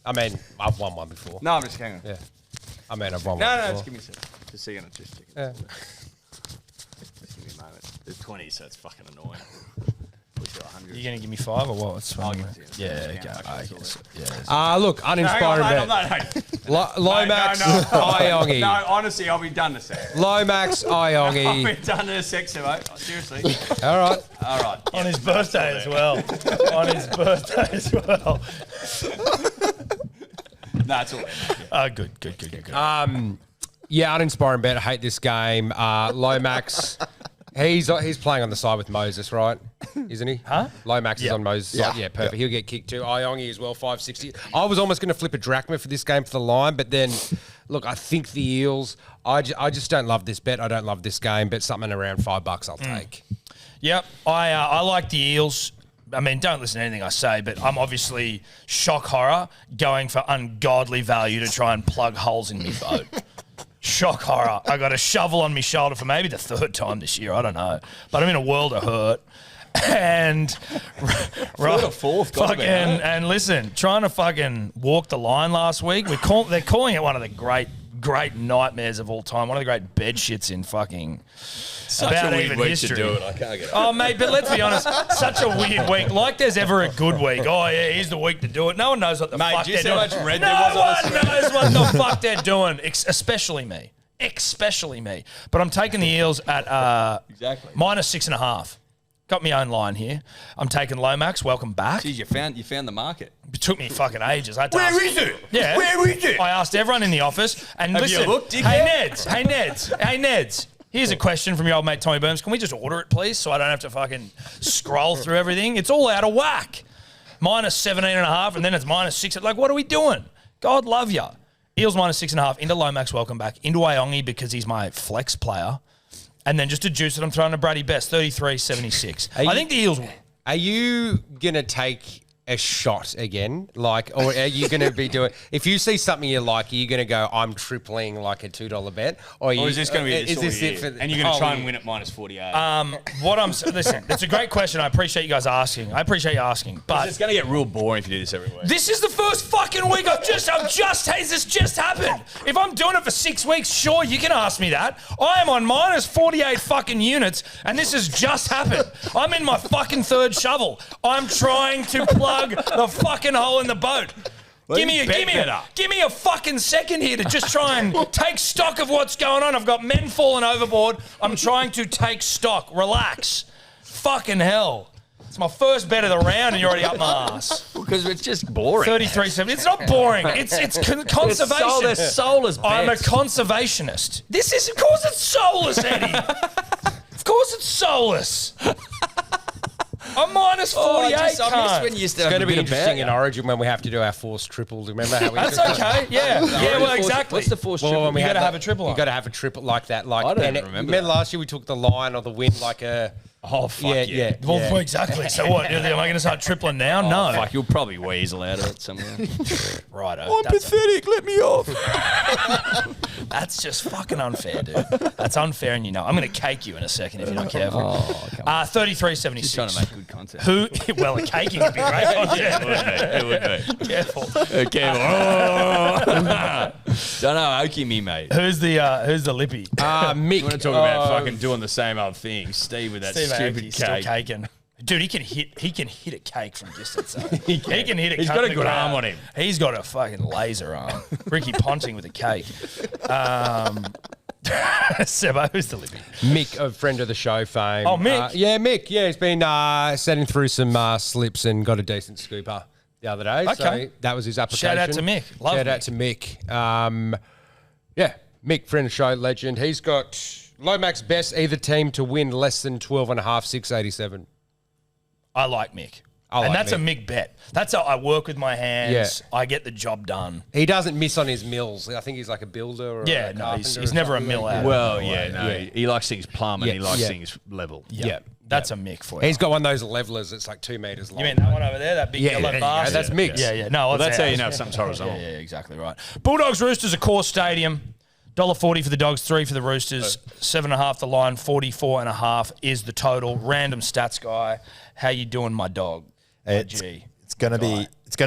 I mean, I've won one before. No, I'm just counting. Yeah. I mean, I've won No, one no, before. just give me a second. Just so you're gonna just Yeah. give me a moment. There's 20, so it's fucking annoying. Wish there were 100. You going to give me 5 or what? What's I'll wrong? give it to you. Yeah, Yeah, okay. okay, I it's all guess. right. Yeah. Look, uninspiring bet. Lomax Iongi. No, honestly, I'll be done in a sec. Lomax I'll Iongi. be done in a sec, Sebo. Seriously. All right. All right. On his birthday as well. On his birthday as well. No, it's all right. Good. Yeah, uninspiring bet. I hate this game. Lomax, he's playing on the side with Moses, right? Isn't he? Huh? Lomax is on Moses' side. Yeah. Yeah, perfect. He'll get kicked too. Iongi as well, 560. I was almost going to flip a drachma for this game for the line, but then, look, I think the Eels, I just don't love this bet. I don't love this game, but something around $5 I'll take. Yep, I like the Eels. I mean, don't listen to anything I say, but I'm obviously shock horror going for ungodly value to try and plug holes in my boat. Shock horror. I got a shovel on my shoulder for maybe the third time this year. I don't know, but I'm in a world of hurt. And or fourth, fucking, and listen, trying to fucking walk the line last week. They're calling it one of the great nightmares of all time. One of the great bed shits in fucking about even history. To do it. I can't get it. Oh, mate, but let's be honest, such a weird week. Like there's ever a good week. Oh, yeah, here's the week to do it. No one knows what the fuck do you they're see doing. how much red no there was on one knows what the fuck they're doing, especially me. Especially me. But I'm taking the Eels at Exactly. -6.5. Got my own line here. I'm taking Lomax. Welcome back. Jeez, you found the market. It took me fucking ages. I had to Where ask- is it? Yeah. Where is it? I asked everyone in the office. And Have listen, you looked, hey, dickhead? Neds. Here's a question from your old mate Tommy Burns. Can we just order it, please, so I don't have to fucking scroll through everything? It's all out of whack. -17.5, and then it's -6. Like, what are we doing? God love ya. Eels -6.5 into Lomax. Welcome back into Iongi because he's my flex player. And then just to juice it, I'm throwing to Brady Best, 33.76. I think the Eels will. Are you going to take a shot again? Like, or are you going to be doing, if you see something you like, are you going to go, I'm tripling like a $2 bet? Or Or is this going to be is this it for and you're going to try and yeah. win at -48? Listen, it's a great question. I appreciate you guys asking. But It's going to get real boring if you do this every week. this is the first fucking week has this just happened. If I'm doing it for 6 weeks, sure, you can ask me that. I am on -48 fucking units, and this has just happened. I'm in my fucking third shovel. I'm trying to plug the fucking hole in the boat. Give me a fucking second here to just try and take stock of what's going on. I've got men falling overboard. I'm trying to take stock. Relax. Fucking hell. It's my first bet of the round and you're already up my ass. Because it's just boring. 33.7. It's not boring. It's conservation. They're soulless I'm a bets. conservationist. This is, of course, it's soulless, Eddie. Of course, it's soulless. I'm -48. I miss cunt. when you used to It's have going to the be big interesting bet. in Origin when we have to do our forced triples. Remember how we That's okay. Yeah. Yeah. Well, exactly. What's the force Well, triple? when we You had gotta the- have a triple You up. got to have a triple like that. Like, I don't and remember that. last year we took the line or the win like a. Oh, fuck yeah. Well, exactly. So what? Am I going to start tripling now? No. Fuck, you'll probably weasel out of it somewhere. Righto. pathetic. Let me off. That's just fucking unfair, dude. That's unfair, and you know. I'm going to cake you in a second if you're not careful. Oh, come on. 33.76. Just trying to make good content. Who? Well, a caking would be great. It would be. Careful. Okay. Don't know. Okie me, mate. Who's the lippy? Mick. You want to talk about fucking doing the same old thing? Steve with that Steve stupid Aoki's still cake. caking. Dude, he can hit a cake from distance. Though. he can hit a He's cake got a from good the arm ground. on him. He's got a fucking laser arm. Ricky Ponting with a cake. Sebo, who's the lippy? Mick, a friend of the show fame. Oh, Mick? Yeah, Mick. Yeah, he's been setting through some slips and got a decent scooper the other day. Okay. So that was his application. Shout out to Mick. Love Shout out to Mick. Yeah, Mick, friend of the show, legend. He's got Lomax best either team to win less than 12.5, 687. I like Mick. I like and that's Mick. a Mick bet. That's how I work with my hands. Yeah. I get the job done. He doesn't miss on his mills. I think he's like a builder or Yeah, a no, carpenter he's or never a something mill like out. that. Well, yeah, no. Yeah. He likes things plumb and Yeah, he likes yeah. things level. Yeah. That's a Mick for you. He's got one of those levelers that's like 2 meters long. You mean that one over there? That big Yeah, yellow there you bar? go. That's Mick's. Yeah, yeah. No, Well, that's how you ours. know if something's horizontal. Yeah, exactly right. Bulldogs, Roosters, a core stadium. $1.40 for the Dogs, 3 for the Roosters, 7.5 the line, 44.5 is the total. Random stats guy. How you doing, my dog? My G. It's going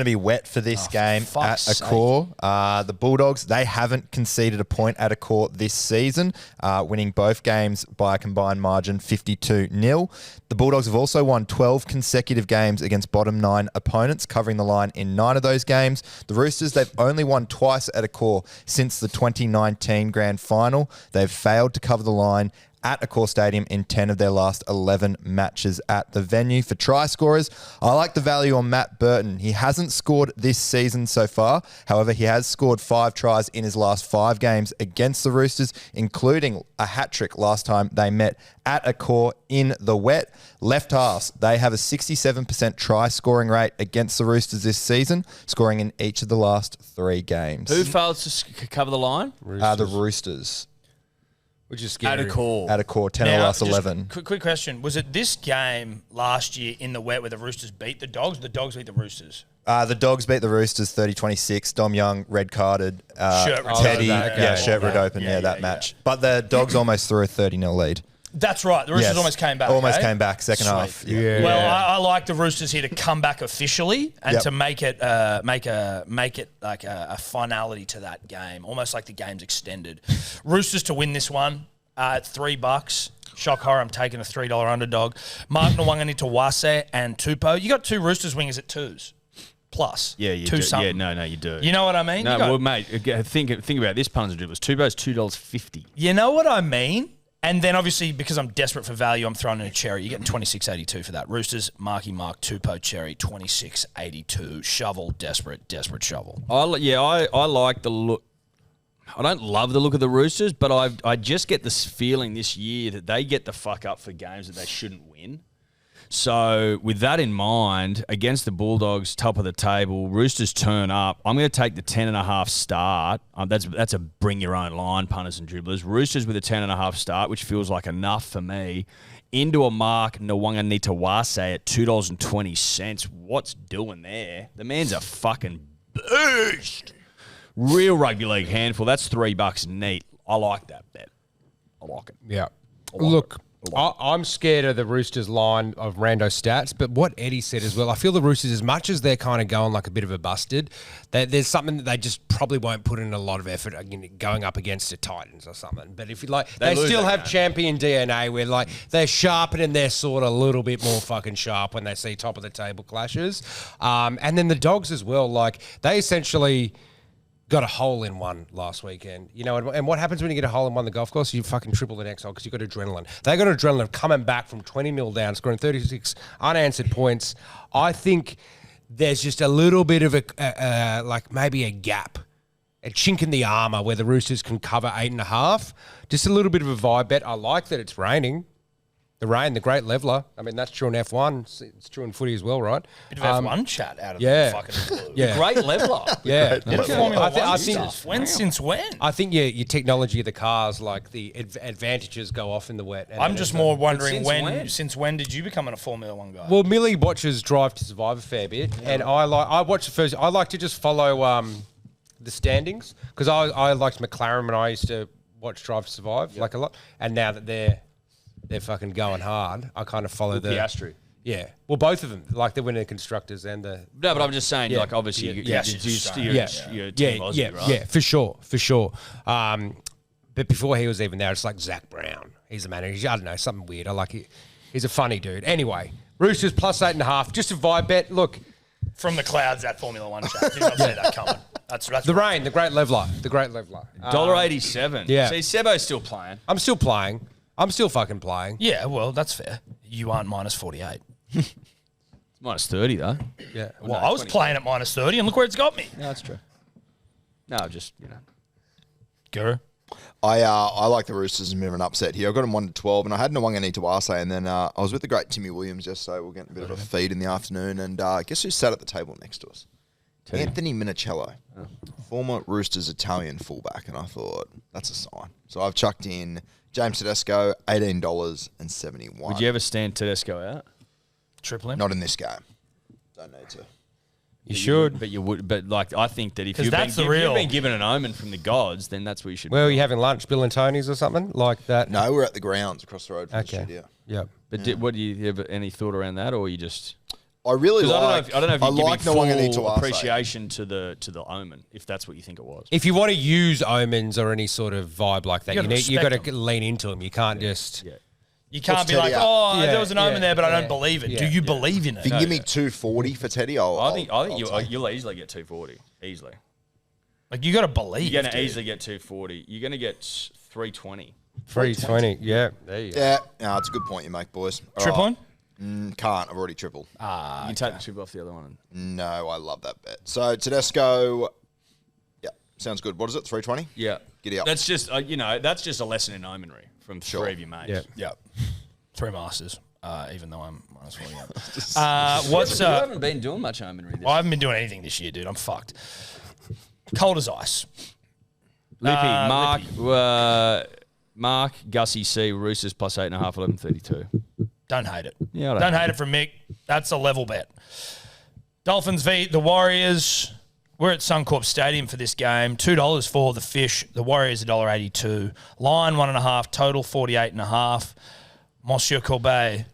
to be wet for this game for at fuck's a sake. core. The Bulldogs, they haven't conceded a point at a core this season, winning both games by a combined margin 52-0. The Bulldogs have also won 12 consecutive games against bottom 9 opponents, covering the line in 9 of those games. The Roosters, they've only won twice at a core since the 2019 grand final. They've failed to cover the line at Accor Stadium in 10 of their last 11 matches at the venue. For try scorers, I like the value on Matt Burton. He hasn't scored this season so far. However, he has scored 5 tries in his last 5 games against the Roosters, including a hat-trick last time they met at Accor in the wet. Left halves, they have a 67% try scoring rate against the Roosters this season, scoring in each of the last 3 games. Who fails to cover the line? The Roosters. Which is scary. At a call. At Accor, 10 of the last 11. Quick question. Was it this game last year in the wet where the Roosters beat the Dogs? The Dogs beat the Roosters? The Dogs beat the Roosters 30-26. Dom Young red-carded. Shirt ripped Teddy, open. shirt ripped open. That match. But the Dogs almost threw a 30-0 lead. That's right. The Roosters almost came back. Almost came back second half. Yeah. Well, I like the Roosters here to come back officially and to make it like a finality to that game, almost like the game's extended. Roosters to win this one at $3. Shock horror, I'm taking a $3 underdog. Mark Nwanga-Nitawase and Tupou. You got 2 Roosters wingers at 2s. Plus. Yeah, you two do. something. Yeah, no, you do. You know what I mean? No, You got- well, mate, think about this punters and dribblers. Tupou's $2.50. You know what I mean? And then obviously because I'm desperate for value, I'm throwing in a cherry. You're getting $26.82 for that. Roosters, Marky Mark, Tupou cherry, $26.82. Shovel, desperate shovel. I like the look. I don't love the look of the Roosters, but I just get this feeling this year that they get the fuck up for games that they shouldn't win. So with that in mind, against the Bulldogs, top of the table, Roosters turn up. I'm going to take the 10.5 start. That's a bring your own line, punters and dribblers. Roosters with a 10.5 start, which feels like enough for me. Into a Mark Nwanga-Nitawase at $2.20. What's doing there? The man's a fucking beast. Real rugby league handful. That's $3 neat. I like that bet. I like it. Yeah. Look, I'm scared of the Roosters line of rando stats, but what Eddie said as well, I feel the Roosters, as much as they're kind of going like a bit of a busted, there's something that they just probably won't put in a lot of effort going up against the Titans or something. But if you like, they still have champion DNA where like they're sharpening their sword a little bit more fucking sharp when they see top of the table clashes. And then the Dogs as well, like they essentially got a hole in one last weekend, you know, and what happens when you get a hole in one on the golf course? You fucking triple the next hole because you got adrenaline. They got adrenaline coming back from 20-0 down, scoring 36 unanswered points. I think there's just a little bit of a like maybe a gap, a chink in the armour where the Roosters can cover 8.5. Just a little bit of a vibe bet. I like that it's raining. The rain, the great leveler. I mean, that's true in F1. It's true in footy as well, right? Bit of F1 chat out of yeah. the fucking blue. Yeah. Great leveler. Yeah. Formula I One think stuff. Since when? I think your technology of the cars, like the advantages go off in the wet. And I'm just more wondering since since when did you become a Formula One guy? Well, Millie watches Drive to Survive a fair bit, and I watch the first. I like to just follow the standings because I liked McLaren when I used to watch Drive to Survive like a lot, and now that they're fucking going hard, I kind of follow the Piastri. Yeah, well, both of them, like they're winning the constructors and the. No, but I'm just saying, Yeah. like, obviously, you're Team Aussie, right? Yeah, for sure. But before he was even there, it's like Zach Brown. He's the manager. I don't know, something weird. I like it. He's a funny dude. Anyway, Roosters plus 8.5. Just a vibe bet. Look, From the clouds, that Formula One chat. Did not see that coming. That's the rain, the great leveler. $1.87. Yeah. See, Sebo's still playing. I'm still playing. I'm still fucking playing. Yeah, well, that's fair. You aren't minus 48. It's minus 30, though. Yeah. Well, I was playing at minus 30, and look where it's got me. No, that's true. No, just, Guru. I like the Roosters as a bit of an upset here. I got them 1-12, and I had Nwanga-Nitawase, and then I was with the great Timmy Williams yesterday. We were getting a bit of a feed in the afternoon, and guess who sat at the table next to us? Anthony Minicello, former Roosters Italian fullback, and I thought, that's a sign. So I've chucked in James Tedesco, $18.71. would you ever stand Tedesco out? Triple him. Not in this game. Don't need to. You should. But you would. But, like, I think that if 'Cause you've that's the you've real- been given an omen from the gods, then that's what you should Where do. are you having lunch? Bill and Tony's or something like that? No, we're at the grounds across the road from the Okay. studio. Yeah. But what do you have any thought around that, or you just? I really Because like. I don't know if you're like giving full Nwanga-Nitawase. appreciation to the omen, if that's what you think it was. If you want to use omens or any sort of vibe like that, You you gotta got respect to lean into them. You can't just. Yeah. You can't What's be like, Teddy up? oh, Yeah, there was an omen yeah, there, but I yeah, don't believe it. yeah, Do you yeah. believe in it? If you can give me 240 for Teddy, I think I'll you'll easily get 240 easily. Like, you got to believe. You're going to dude. easily get 240. You're going to get 320. 320. Yeah, there you go. Yeah, no, it's a good point you make, boys. All Triple right. one? Can't. I've already tripled. You can take the trip off the other one. No, I love that bet. So Tedesco, yeah, sounds good. What is it? 320? Yeah. Giddy up. That's just, that's just a lesson in omenry from three of your mates. Yeah. Yeah. 3 masters, even though I'm minus 40. You haven't been doing much omenry this I haven't been doing anything this year, dude. I'm fucked. Cold as ice. Lippy. Mark, Gussie C, Roosters plus 8.5, 11.32. Don't hate it. Yeah, I don't hate it from Mick. That's a level bet. Dolphins v the Warriors. We're at Suncorp Stadium for this game. $2 for the Fish. The Warriors $1.82. Line 1.5. Total 48.5. Monsieur Corbet.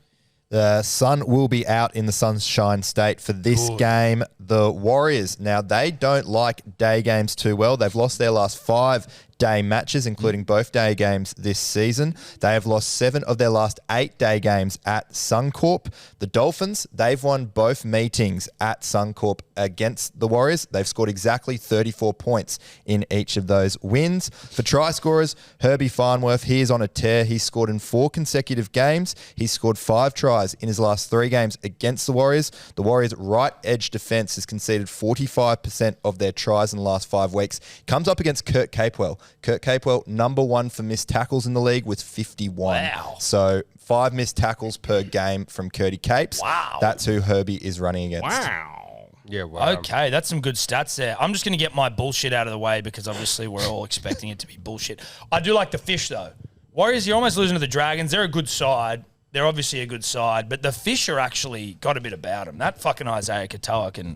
The sun will be out in the Sunshine State for this game. The Warriors, now they don't like day games too well. They've lost their last 5 day matches, including both day games this season. They have lost 7 of their last 8 day games at Suncorp. The Dolphins, they've won both meetings at Suncorp against the Warriors. They've scored exactly 34 points in each of those wins. For try scorers, Herbie Farnworth, he is on a tear. He's scored in 4 consecutive games. He's scored 5 tries in his last 3 games against the Warriors. The Warriors' right edge defense has conceded 45% of their tries in the last 5 weeks. Comes up against Kurt Capewell. Kurt Capewell, number 1 for missed tackles in the league with 51. Wow. So 5 missed tackles per game from Curdy Capes. Wow. That's who Herbie is running against. Wow. Yeah, wow. Okay, that's some good stats there. I'm just going to get my bullshit out of the way because obviously we're all expecting it to be bullshit. I do like the Fish, though. Warriors, you're almost losing to the Dragons. They're a good side. They're obviously a good side, but the Fish are actually got a bit about them. That fucking Isaiah Katoa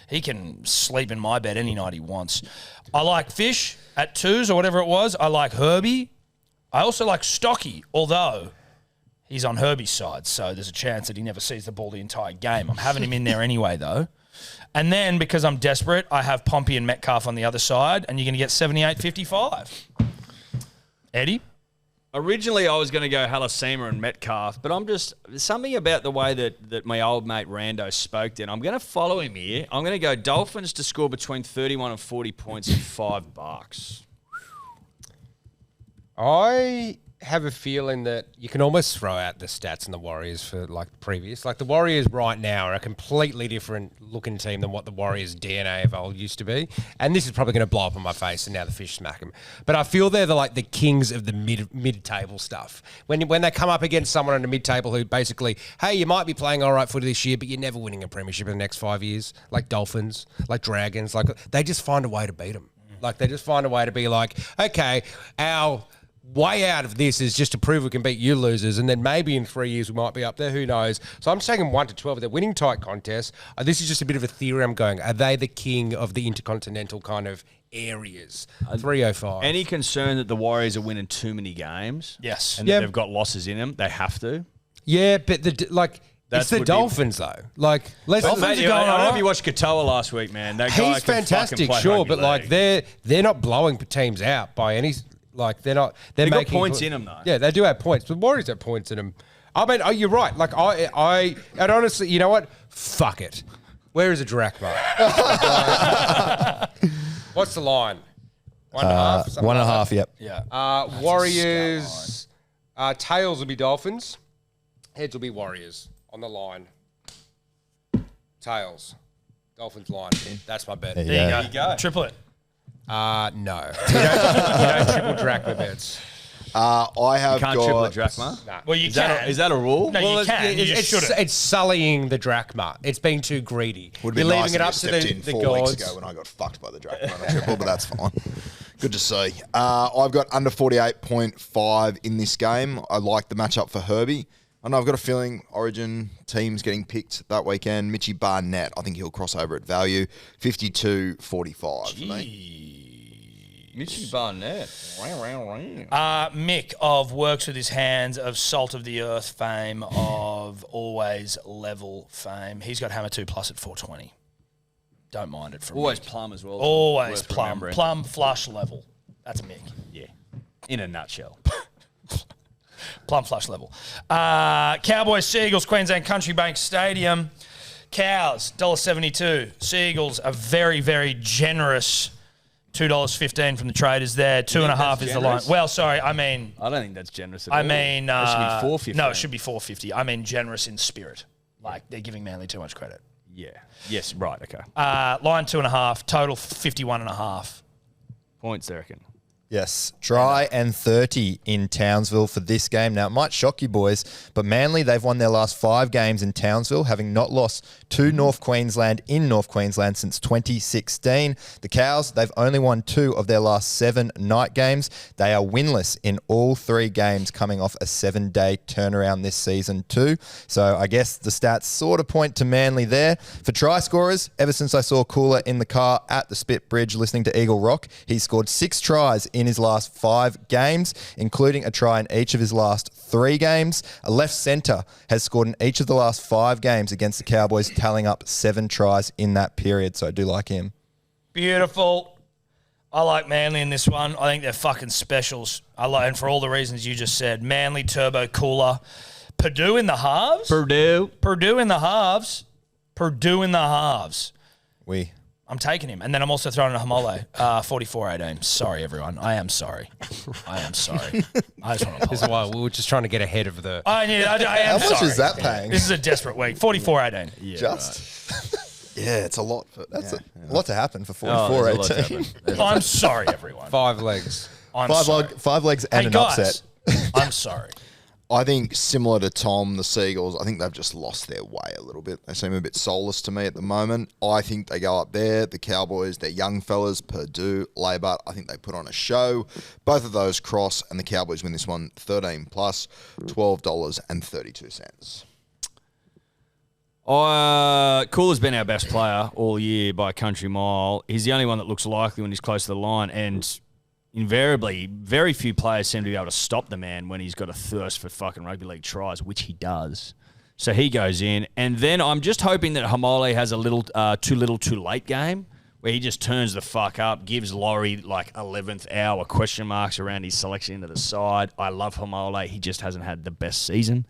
he can sleep in my bed any night he wants. I like Fish at 2s or whatever it was. I like Herbie. I also like Stocky, although he's on Herbie's side, so there's a chance that he never sees the ball the entire game. I'm having him in there anyway, though. And then, because I'm desperate, I have Pompey and Metcalf on the other side, and you're going to get 78-55. Eddie? Originally, I was going to go Halasima and Metcalf, but there's something about the way that my old mate Rando spoke then. I'm going to follow him here. I'm going to go Dolphins to score between 31 and 40 points and $5. I have a feeling that you can almost throw out the stats in the Warriors for like previous. Like the Warriors right now are a completely different looking team than what the Warriors DNA of old used to be. And this is probably going to blow up in my face and now the Fish smack them. But I feel they're the kings of the mid-table stuff. When they come up against someone on the mid-table who basically, hey, you might be playing all right footy this year, but you're never winning a premiership in the next 5 years. Like Dolphins, like Dragons, like they just find a way to beat them. Like they just find a way to be like, okay, our way out of this is just to prove we can beat you losers, and then maybe in 3 years we might be up there. Who knows? So I'm just taking 1 to 12. They're winning tight contests. This is just a bit of a theory I'm going. Are they the king of the intercontinental kind of areas? 305. Any concern that the Warriors are winning too many games? Yes. And that they've got losses in them? They have to. Yeah, but it's the Dolphins though. Like, let's. I don't know if you watched Katoa last week, man. That guy He's can fantastic, fucking play sure, rugby but like league. they're not blowing teams out by any. Like they're not. They've got points in them though. Yeah, they do have points. The Warriors have points in them. I mean, you're right. Like and honestly, you know what? Fuck it. Where is a drachma? What's the line? 1.5. 1.5. Yep. Yeah. Warriors. Tails will be Dolphins. Heads will be Warriors on the line. Tails. Dolphins line. That's my bet. There you go. Triplet. No. You don't triple drachma bets. I have Can't got triple a drachma? Nah. Well, you Is can. that a rule? No, you can. You just shouldn't. It's sullying the drachma. It's being too greedy. Would You're have been leaving nice it if up you to stepped the in 4 weeks gods. ago when I got fucked by the drachma on a triple, but that's fine. Good to see. I've got under 48.5 in this game. I like the matchup for Herbie. I know I've got a feeling Origin team's getting picked that weekend. Mitchie Barnett, I think he'll cross over at value. 52.45 for me. Mitchie Barnett. Mick of Works With His Hands, of Salt of the Earth fame, of Always Level fame. He's got Hammer 2 plus at 420. Don't mind it from Always Mick. plum as well. Always Worth plum. remembering. Plum flush level. That's Mick. Yeah. In a nutshell. Plum flush level. Cowboys, Seagulls, Queensland Country Bank Stadium. Cows, $1.72. Seagulls, a very, very generous $2.15 from the traders there. 2.5 is the line. generous? Well, sorry, I mean, I don't think that's generous at I all. mean, That should be $4.50. no, it should be $4.50. I mean, generous in spirit. Like they're giving Manly too much credit. Yeah. Yes, right, okay. Line 2.5, total 51.5. Points, I reckon. Yes, try and 30 in Townsville for this game. Now, it might shock you boys, but Manly, they've won their last 5 games in Townsville, having not lost to North Queensland in North Queensland since 2016. The Cows, they've only won 2 of their last 7 night games. They are winless in all 3 games, coming off a 7-day turnaround this season too. So I guess the stats sort of point to Manly there. For try scorers, ever since I saw Cooler in the car at the Spit Bridge listening to Eagle Rock, he's scored 6 tries in his last 5 games, including a try in each of his last 3 games. A left centre has scored in each of the last 5 games against the Cowboys, tallying up 7 tries in that period. So I do like him. Beautiful. I like Manly in this one. I think they're fucking specials. And for all the reasons you just said, Manly, Turbo, Cooler. Purdue in the halves. Purdue in the halves. Purdue in the halves. I'm taking him. And then I'm also throwing a Hamole, 44-18. Sorry, everyone. I am sorry. I am sorry. I just want to This is why we were just trying to get ahead of the. I am How much sorry. is that paying? This is a desperate week. 44-18. Yeah, Just. Yeah, it's a lot. That's a lot to happen for Oh, there's a lot to 44-18. happen. I'm sorry, everyone. 5 legs. I'm sorry. 5 legs and Hey, an guys, upset. I'm sorry. I think similar to Tom, the Seagulls, I think they've just lost their way a little bit. They seem a bit soulless to me at the moment. I think they go up there. The Cowboys, they're young fellas, Purdue, Labour. I think they put on a show. Both of those cross, and the Cowboys win this one 13 plus $12.32. Cooler's been our best player all year by a country mile. He's the only one that looks likely when he's close to the line, and invariably, very few players seem to be able to stop the man when he's got a thirst for fucking rugby league tries, which he does. So he goes in. And then I'm just hoping that Hamole has a little too late game where he just turns the fuck up, gives Laurie like 11th hour question marks around his selection into the side. I love Hamole. He just hasn't had the best season.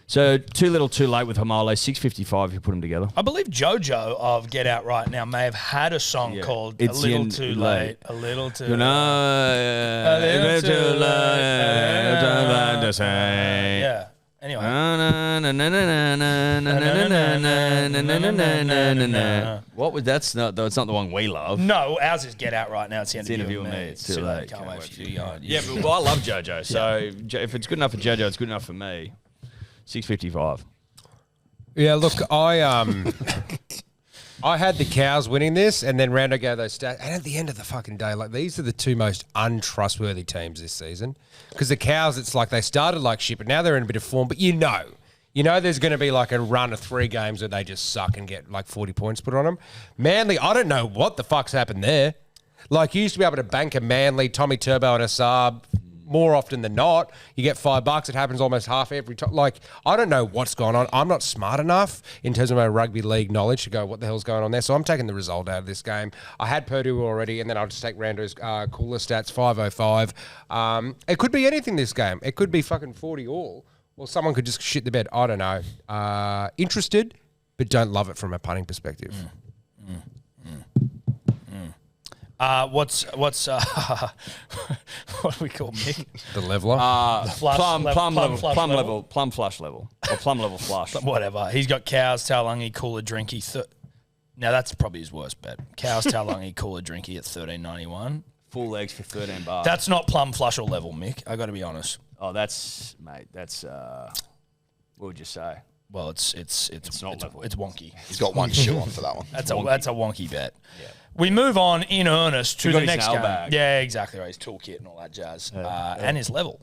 So too little, too late with Hamole. 6.55 if you put them together. I believe JoJo of Get Out Right Now may have had a song called It's A Little in Too late. Late. A Little Too You Late. know, A little too late. don't like to say. Yeah. Anyway. What was that's not? It's not the one we love. No, ours is Get Out Right Now. It's the Interview interview with with me. me. It's too late. Can't wait for you. Yeah, but I love JoJo. So if it's good enough for JoJo, it's good enough for me. 6.55. Yeah, look, I had the Cows winning this, and then Rando gave those stats. And at the end of the fucking day, like these are the 2 most untrustworthy teams this season. Because the Cows, it's like they started like shit, but now they're in a bit of form. But you know there's going to be like a run of 3 games where they just suck and get like 40 points put on them. Manly, I don't know what the fuck's happened there. Like you used to be able to bank a Manly, Tommy Turbo and a sub. More often than not, you get $5. It happens almost half every time. Like, I don't know what's going on. I'm not smart enough in terms of my rugby league knowledge to go, what the hell's going on there? So I'm taking the result out of this game. I had Purdue already, and then I'll just take Rando's cooler stats, 505. It could be anything this game. It could be fucking 40 all, or someone could just shit the bed. I don't know. Interested, but don't love it from a punting perspective. What's what do we call Mick? The leveler. Plum flush level. Whatever. He's got Cows, Taulungi, Cooler, Drinky. Now that's probably his worst bet. Cows, Taulungi, Cooler, Drinky at $13.91. Full legs for $13. That's not plum flusher level, Mick. I got to be honest. Oh, that's mate. That's what would you say? Well, it's not level. It's wonky. He's got one shoe on for that one. That's a wonky bet. Yeah. We move on in earnest to got the his next game. bag. Yeah, exactly right. His toolkit and all that jazz, and his level.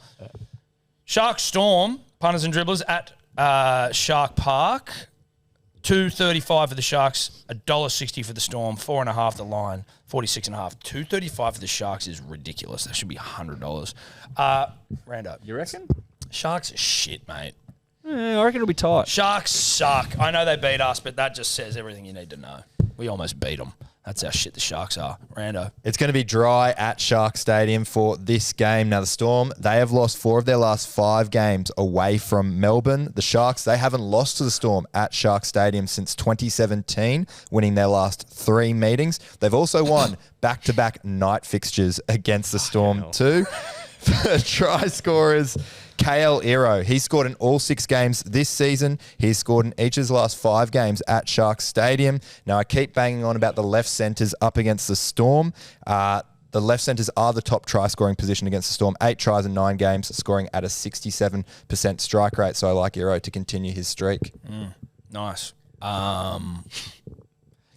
Shark Storm punters and dribblers at Shark Park. $2.35 for the Sharks, $1.60 for the Storm, 4.5 the line, 46.5. $2.35 for the Sharks is ridiculous. That should be $100. Rando, You reckon? Sharks are shit, mate. I reckon it'll be tight. Sharks suck. I know they beat us, but that just says everything you need to know. We almost beat them. That's how shit the Sharks are. Rando. It's going to be dry at Shark Stadium for this game. Now, the Storm, they have lost 4 of their last 5 games away from Melbourne. The Sharks, they haven't lost to the Storm at Shark Stadium since 2017, winning their last 3 meetings. They've also won back-to-back night fixtures against the Storm too. Try scorers, KL Ero. He scored in all 6 games this season. He's scored in each of his last 5 games at Sharks Stadium. Now, I keep banging on about the left centres up against the Storm. The left centres are the top try-scoring position against the Storm. 8 tries in 9 games, scoring at a 67% strike rate. So I like Ero to continue his streak. Nice.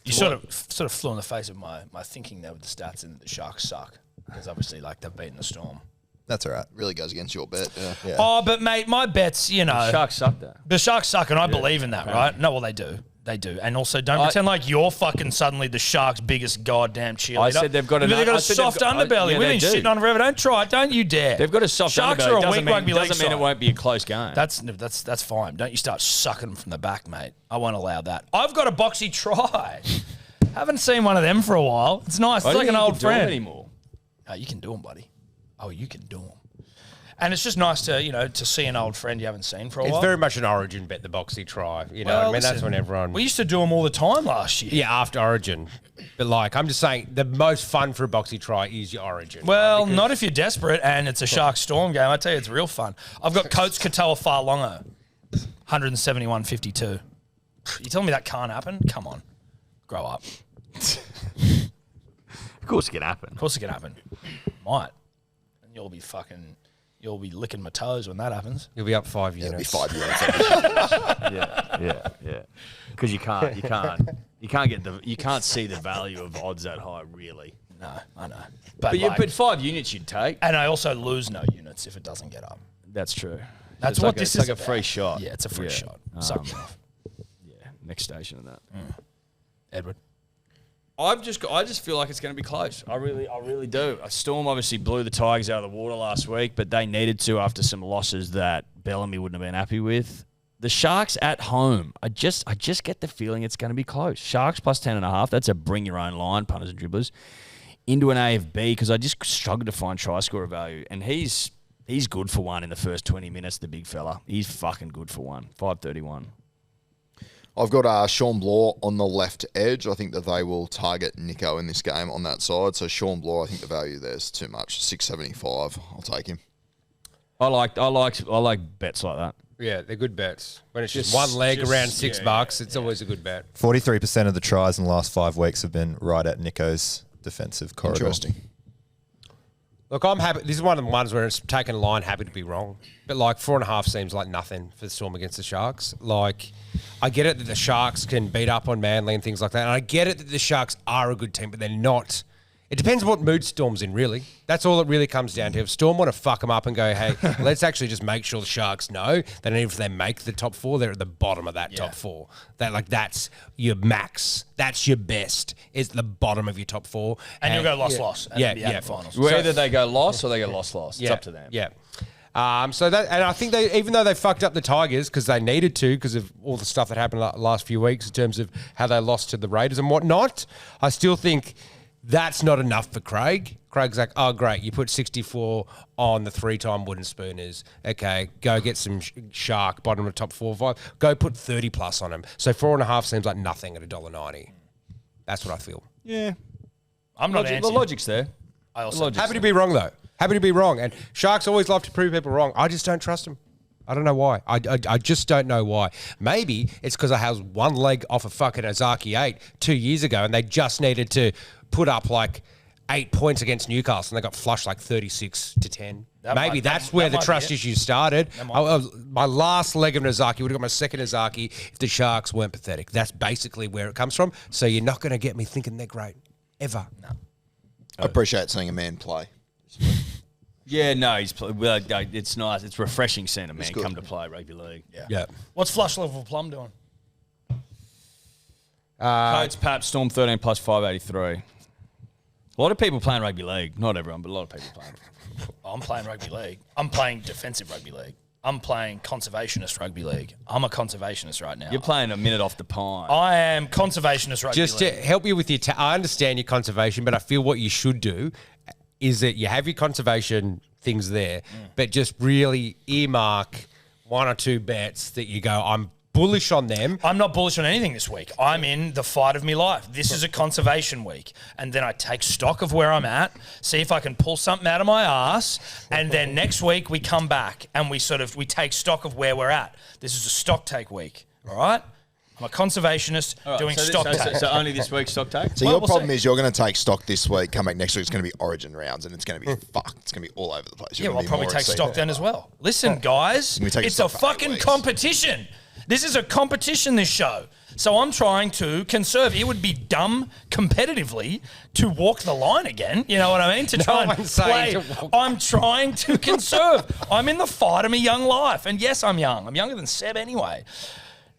You sort of flew in the face of my thinking there with the stats, and the Sharks suck because obviously they've beaten the Storm. That's all right. Really goes against your bet. Yeah. Oh, but mate, my bets, Sharks suck though. the Sharks suck, and I believe in that, right? No, well, they do. They do. And also, don't pretend like you're fucking suddenly the Sharks' biggest goddamn cheerleader. I said they've got They've got I a said they've soft got- underbelly. yeah, We've they been do. shitting on forever. Don't try it. Don't you dare. They've got a soft Sharks underbelly. are a Doesn't weak mean- rugby league doesn't mean side. it won't be a close game. That's fine. Don't you start sucking them from the back, mate. I won't allow that. I've got a boxy try. Haven't seen one of them for a while. It's nice. I It's don't like an think you old can do it friend. anymore. Oh, you can do them, buddy. Oh, you can do them. And it's just nice to, to see an old friend you haven't seen for a while. It's very much an Origin bet, the boxy try. You know, Well, I mean, that's listen, when everyone. We used to do them all the time last year. Yeah, after Origin. But I'm just saying, the most fun for a boxy try is your Origin. Well, right? Because- not if you're desperate and it's a Shark Storm game. I tell you, it's real fun. I've got Coates Katoa Farlongo, 171.52. You telling me that can't happen? Come on. Grow up. Of course, it can happen. Of course it can happen. Might. And you'll be licking my toes when that happens. You'll be up 5 It'll be units. 5 units. Yeah. Because you can't see the value of odds that high, really. No, I know. But 5 units you'd take. And I also lose no units if it doesn't get up. That's true. That's It's what like this it's is like a free about. shot. Yeah, it's a free shot. Suck me off. Yeah, next station of that. Edward. I just feel like it's going to be close. I really do. Storm obviously blew the Tigers out of the water last week, but they needed to after some losses that Bellamy wouldn't have been happy with. The Sharks at home, I just get the feeling it's going to be close. Sharks plus 10.5. That's a bring your own line, punters and dribblers, into an AFB because I just struggled to find try scorer value, and he's good for one in the first 20 minutes. The big fella, he's fucking good for one. 5.31. I've got Sean Bloor on the left edge. I think that they will target Nico in this game on that side. So Sean Bloor, I think the value there is too much. 6.75. I'll take him. I like bets like that. Yeah, they're good bets. When it's just one leg around $6, it's always a good bet. 43% of the tries in the last 5 weeks have been right at Nico's defensive corridor. Interesting. Look, I'm happy. This is one of the ones where it's taken a line, happy to be wrong. But 4.5 seems like nothing for the Storm against the Sharks. I get it that the Sharks can beat up on Manly and things like that. And I get it that the Sharks are a good team, but they're not. It depends what mood Storm's in, really. That's all it really comes down to. If Storm want to fuck them up and go, hey, let's actually just make sure the Sharks know that even if they make the top 4, they're at the bottom of that top 4. That's your max. That's your best. Is the bottom of your top 4. And you'll go loss. And Yeah, be out yeah. of finals. Either they go loss or they go loss. It's up to them. Yeah. So that, and I think they, even though they fucked up the Tigers because they needed to because of all the stuff that happened last few weeks in terms of how they lost to the Raiders and whatnot, I still think that's not enough for Craig. Craig's like, oh, great, you put 64 on the 3-time wooden spooners. Okay, go get some Shark, bottom of top 4 or 5. Go put 30 plus on him. So 4.5 seems like nothing at $1.90. That's what I feel. Yeah. I'm not The anti. logic's there. I also Happy to be wrong, though. Happy to be wrong. And Sharks always love to prove people wrong. I just don't trust them. I don't know why. I just don't know why. Maybe it's because I had one leg off a fucking Ozaki 8 2 years ago and they just needed to put up 8 points against Newcastle and they got flushed 36-10. Maybe that's where the trust issues started. My last leg of an Ozaki would have got my second Ozaki if the Sharks weren't pathetic. That's basically where it comes from. So you're not going to get me thinking they're great. Ever. No. I appreciate seeing a man play. Yeah, no, it's nice. It's refreshing seeing a man good. come to play rugby league. Yeah. What's Flush Level Plum doing? Coates, Pap, Storm 13 plus 583. A lot of people playing rugby league. Not everyone, but a lot of people playing. I'm playing rugby league. I'm playing defensive rugby league. I'm playing conservationist rugby league. I'm a conservationist right now. You're playing a minute off the pine. I am conservationist rugby Just to league. help you with your, I understand your conservation, but I feel what you should do is that you have your conservation things there, but just really earmark 1 or 2 bets that you go, I'm bullish on them. I'm not bullish on anything this week. I'm in the fight of my life. This is a conservation week. And then I take stock of where I'm at, see if I can pull something out of my ass, and then next week we come back and we take stock of where we're at. This is a stock take week, all right? I'm a conservationist doing stock take. So only this week stock take? So your problem is you're going to take stock this week. Come back next week, it's going to be Origin rounds, and it's going to be fucked. It's going to be all over the place. Yeah, well, I'll probably take stock then as well. Listen, guys, We take it's a stock for 8 fucking weeks. competition. This is a competition, this show. So I'm trying to conserve. It would be dumb competitively to walk the line again. You know what I mean? To try and one's saying play. to walk. I'm trying to conserve. I'm in the fight of my young life. And yes, I'm young. I'm younger than Seb anyway.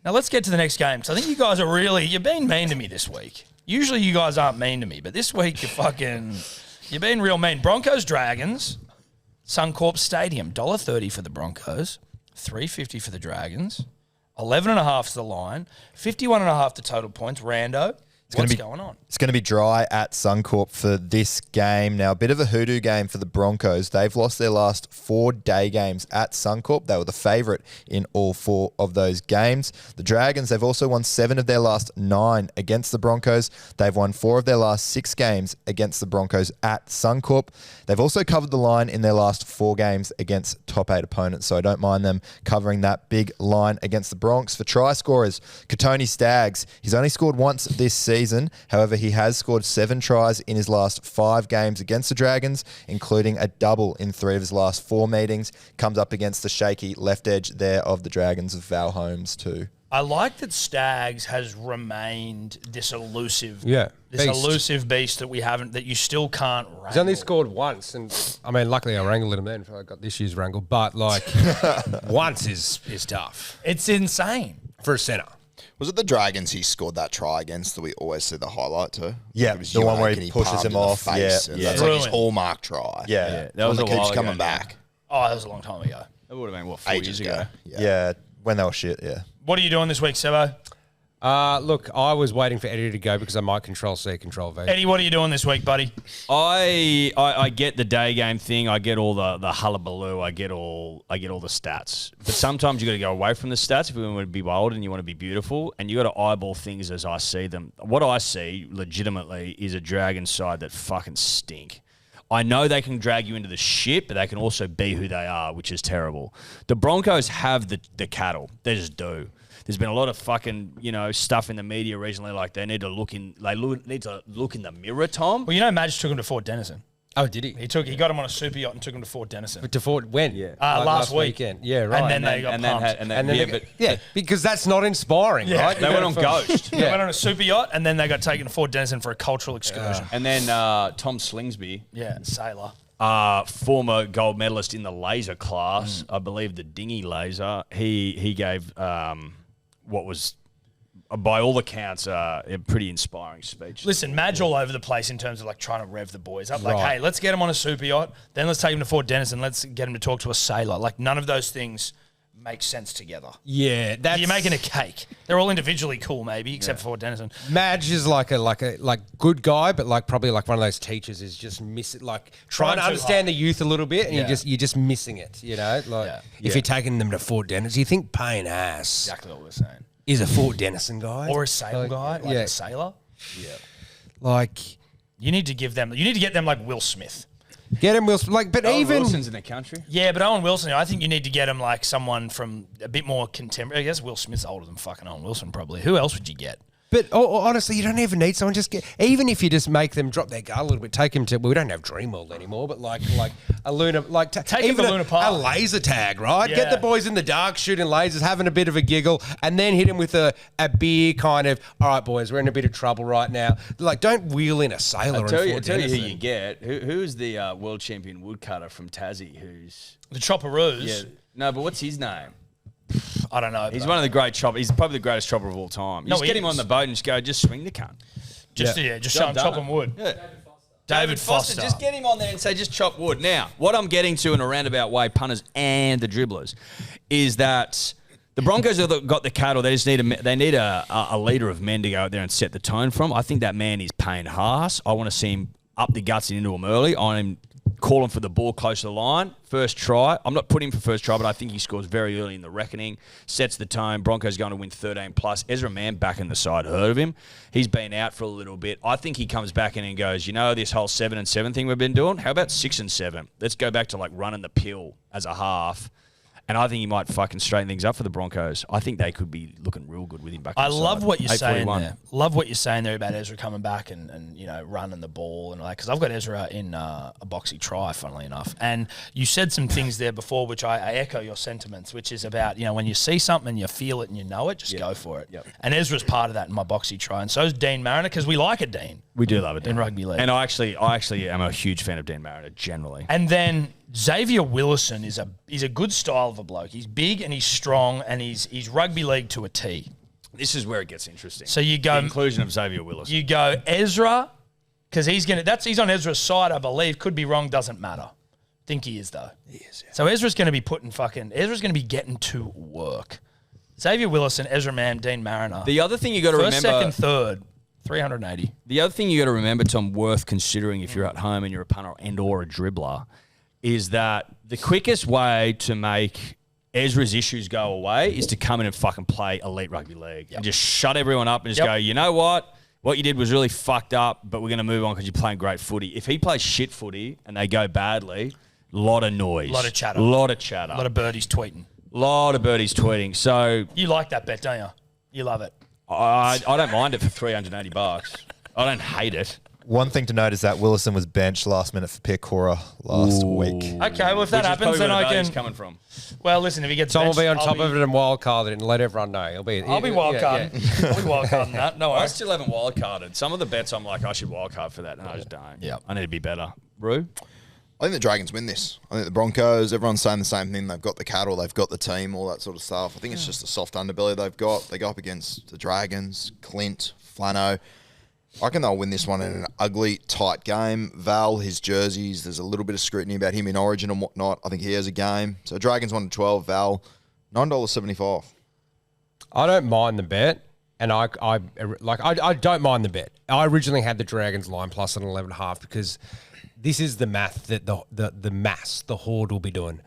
Now let's get to the next game. So I think you guys are you've been mean to me this week. Usually you guys aren't mean to me, but this week you're being real mean. Broncos Dragons, Suncorp Stadium, $1.30 for the Broncos, $3.50 for the Dragons, 11.5 is the line, 51.5 the total points. Rando, what's going on? It's going to be dry at Suncorp for this game. Now, a bit of a hoodoo game for the Broncos. They've lost their last 4 day games at Suncorp. They were the favourite in all 4 of those games. The Dragons, they've also won 7 of their last 9 against the Broncos. They've won 4 of their last 6 games against the Broncos at Suncorp. They've also covered the line in their last 4 games against top 8 opponents, so I don't mind them covering that big line against the Bronx. For try scorers, Katoni Staggs, he's only scored once this season. However, he has scored 7 tries in his last 5 games against the Dragons, including a double in 3 of his last 4 meetings. Comes up against the shaky left edge there of the Dragons of Val Holmes too. I like that Staggs has remained this elusive, beast. elusive beast that you still can't wrangle. He's only scored once, and I mean, luckily I wrangled him then before I got this year's wrangle, but like once is tough It's insane. for a centre. Was it the Dragons he scored that try against that we always see the highlight to? Yeah, It was the one York where and he pushes palmed him in the off. face, Yeah, and yeah. that's like his Brilliant. hallmark try. Yeah. That was One a that while keeps ago coming now. back. Oh, that was a long time ago. That would have been, 4 Ages years ago? Yeah, when they were shit, yeah. What are you doing this week, Sebo? Look, I was waiting for Eddie to go because I might control C, control V. Eddie, what are you doing this week, buddy? I get the day game thing. I get all the hullabaloo. I get all the stats. But sometimes you got to go away from the stats if you want to be bold and you want to be beautiful, and you got to eyeball things as I see them. What I see legitimately is a Dragon side that fucking stink. I know they can drag you into the shit, but they can also be who they are, which is terrible. The Broncos have the cattle. They just do. There's been a lot of fucking, stuff in the media recently, like they need to look in the mirror, Tom. Well, Madge took him to Fort Denison. Oh, did he? He got him on a super yacht and took him to Fort Denison. To Fort when? Yeah, last week. weekend. Yeah, right. And then they got pumped. Because that's not inspiring, right? They went on Ghost. They went on a super yacht and then they got taken to Fort Denison for a cultural excursion. And then Tom Slingsby, Sailor. former gold medalist in the laser class, I believe the dinghy laser, he gave what was, by all accounts, a pretty inspiring speech. Listen, Madge all over the place in terms of like trying to rev the boys up. Like, Right. hey, let's get him on a super yacht. Then let's take him to Fort Denison. Let's get him to talk to a sailor. Like, none of those things make sense together. Yeah, that's You're making a cake. They're all individually cool, maybe, except for Fort Denison. Madge is like a good guy, but like probably like one of those teachers is just trying Trying to too understand hard. the youth a little bit, and Yeah. you're just missing it. If you're taking them to Fort Denison, you think Payne Ass Exactly what we're saying. is a Fort Denison guy Or a sailor guy, like a sailor. like You need to get them like Will Smith. get him Wilson. Like, but Owen even Wilson's in the country. Yeah, but Owen Wilson, I think you need to get him like someone from a bit more contemporary. I guess Will Smith's older than fucking Owen Wilson, probably. Who else would you get? But honestly, you don't even need someone. Just get, even if you just make them drop their guard a little bit, take them to. Well, we don't have Dreamworld anymore, but like a Luna, like Take 'em even to Luna Park. a laser tag, right? Yeah. Get the boys in the dark shooting lasers, having a bit of a giggle, and then hit them with a beer kind of. All right, boys, we're in a bit of trouble right now. Like, don't wheel in a sailor. I'll tell and you Fort who Denison. you get. Who's the world champion woodcutter from Tassie? Who's The Chopperoos. no, but what's his name? I don't know. He's one of the great choppers. He's probably the greatest chopper of all time. You No, just he get him is. on the boat and just go, just swing the cunt. just show him Done chopping it. wood. Yeah. David Foster. Just get him on there and say, just chop wood. Now, what I'm getting to in a roundabout way, punters and the dribblers, is that the Broncos have got the cattle. They just need a leader of men to go out there and set the tone from. I think that man is Payne Haas. I want to see him up the guts and into him early. I'm calling for the ball close to the line. First try. I'm not putting him for first try, but I think he scores very early in the reckoning, sets the tone. Broncos going to win 13 plus. Ezra Mann back in the side. Heard of him. He's been out for a little bit. I think he comes back in and goes, this whole 7-7 thing we've been doing? How about 6-7? Let's go back to like running the pill as a half. And I think he might fucking straighten things up for the Broncos. I think they could be looking real good with him back. I love what you're saying there. Love what you're saying there about Ezra coming back and running the ball and all that. Because I've got Ezra in a boxy try, funnily enough. And you said some things there before, which I echo your sentiments, which is about when you see something and you feel it and you know it, just go for it. Yep. And Ezra's part of that in my boxy try, and so is Dean Mariner, because we like a Dean. We do love it in rugby league. And I actually am a huge fan of Dean Mariner generally. And then Xavier Willison he's a good style of a bloke. He's big and he's strong and he's rugby league to a T. This is where it gets interesting. So you go the inclusion of Xavier Willison. You go Ezra, because he's on Ezra's side, I believe. Could be wrong, doesn't matter. Think he is though. He is. Yeah. So Ezra's going to be Ezra's going to be getting to work. Xavier Willison, Ezra Mann, Dean Mariner. The other thing you got to remember, first, second, third, 380. The other thing you got to remember, Tom, worth considering if you're at home and you're a punter and or a dribbler, is that the quickest way to make Ezra's issues go away is to come in and fucking play elite rugby league and just shut everyone up and just go, you know what? What you did was really fucked up, but we're going to move on because you're playing great footy. If he plays shit footy and they go badly, lot of noise. Lot of chatter. Lot of chatter. Lot of birdies tweeting. Lot of birdies tweeting. So you like that bet, don't you? You love it. I don't mind it for $380. I don't hate it. One thing to note is that Willison was benched last minute for Piacora last week. Okay, well, if that happens, then I can... coming from. Well, listen, if he gets Tom benched... will be on top of it and wild carded and let everyone know. I'll be wild carding. I'll be wild carding that. No I worries. still haven't wild carded. Some of the bets I'm like, I should wild card for that, and I just don't. Yeah, I need to be better. Roo? I think the Dragons win this. I think the Broncos, everyone's saying the same thing. They've got the cattle, they've got the team, all that sort of stuff. I think it's just a soft underbelly they've got. They go up against the Dragons, Clint, Flano. I reckon they'll win this one in an ugly, tight game. Val, his jerseys, there's a little bit of scrutiny about him in Origin and whatnot. I think he has a game. So Dragons 1-12, Val, $9.75. I don't mind the bet, and I don't mind the bet. I originally had the Dragons line plus an 11.5 because this is the math that the Horde will be doing.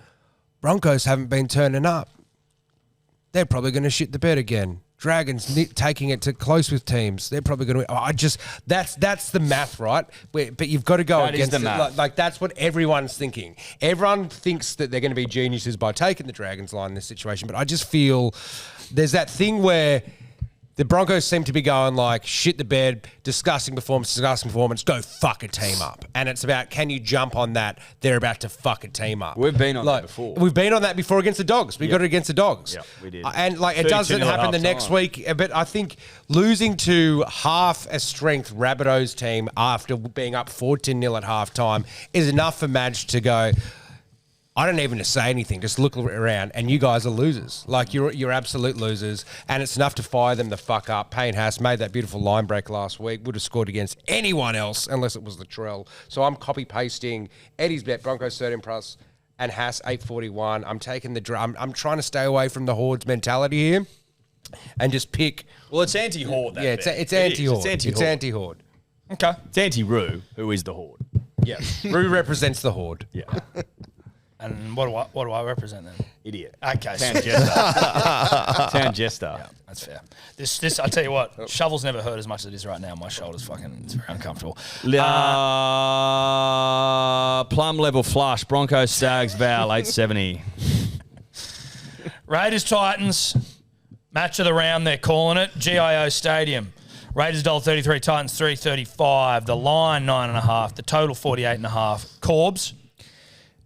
Broncos haven't been turning up. They're probably going to shit the bed again. Dragons taking it to close with teams. They're probably going to. That's the math, right? But you've got to go against the math. Like that's what everyone's thinking. Everyone thinks that they're going to be geniuses by taking the Dragons line in this situation. But I just feel there's that thing where the Broncos seem to be going like shit the bed, discussing performance, go fuck a team up. And it's about, can you jump on that? They're about to fuck a team up. We've been on that before. We've been on that before against the Dogs. We got it against the Dogs. Yeah, we did. And it doesn't happen the next week. But I think losing to half a strength Rabbitohs team after being up 14-0 at halftime is enough for Madge to go, I don't even say anything. Just look around, and you guys are losers. Like, you're absolute losers, and it's enough to fire them the fuck up. Payne Haas made that beautiful line break last week. Would have scored against anyone else unless it was Latrell. So I'm copy-pasting Eddie's bet, Broncos 13 plus, and Haas 841. I'm taking I'm trying to stay away from the Horde's mentality here and just pick. Well, it's anti-Horde, that bet. It's anti-Horde. It's anti-Horde. Okay. It's anti-Roo, who is the Horde. Yeah. Roo represents the Horde. Yeah. And what do I represent then? Idiot. Okay. Town jester. Town jester. Yeah, that's fair. This I tell you what, shovel's never hurt as much as it is right now. My shoulder's fucking, it's very uncomfortable. Plum level flush. Broncos Stags Val 870. Raiders Titans, match of the round. They're calling it GIO Stadium. Raiders $1.33, Titans $3.35. The line 9.5. The total 48.5. Corbs.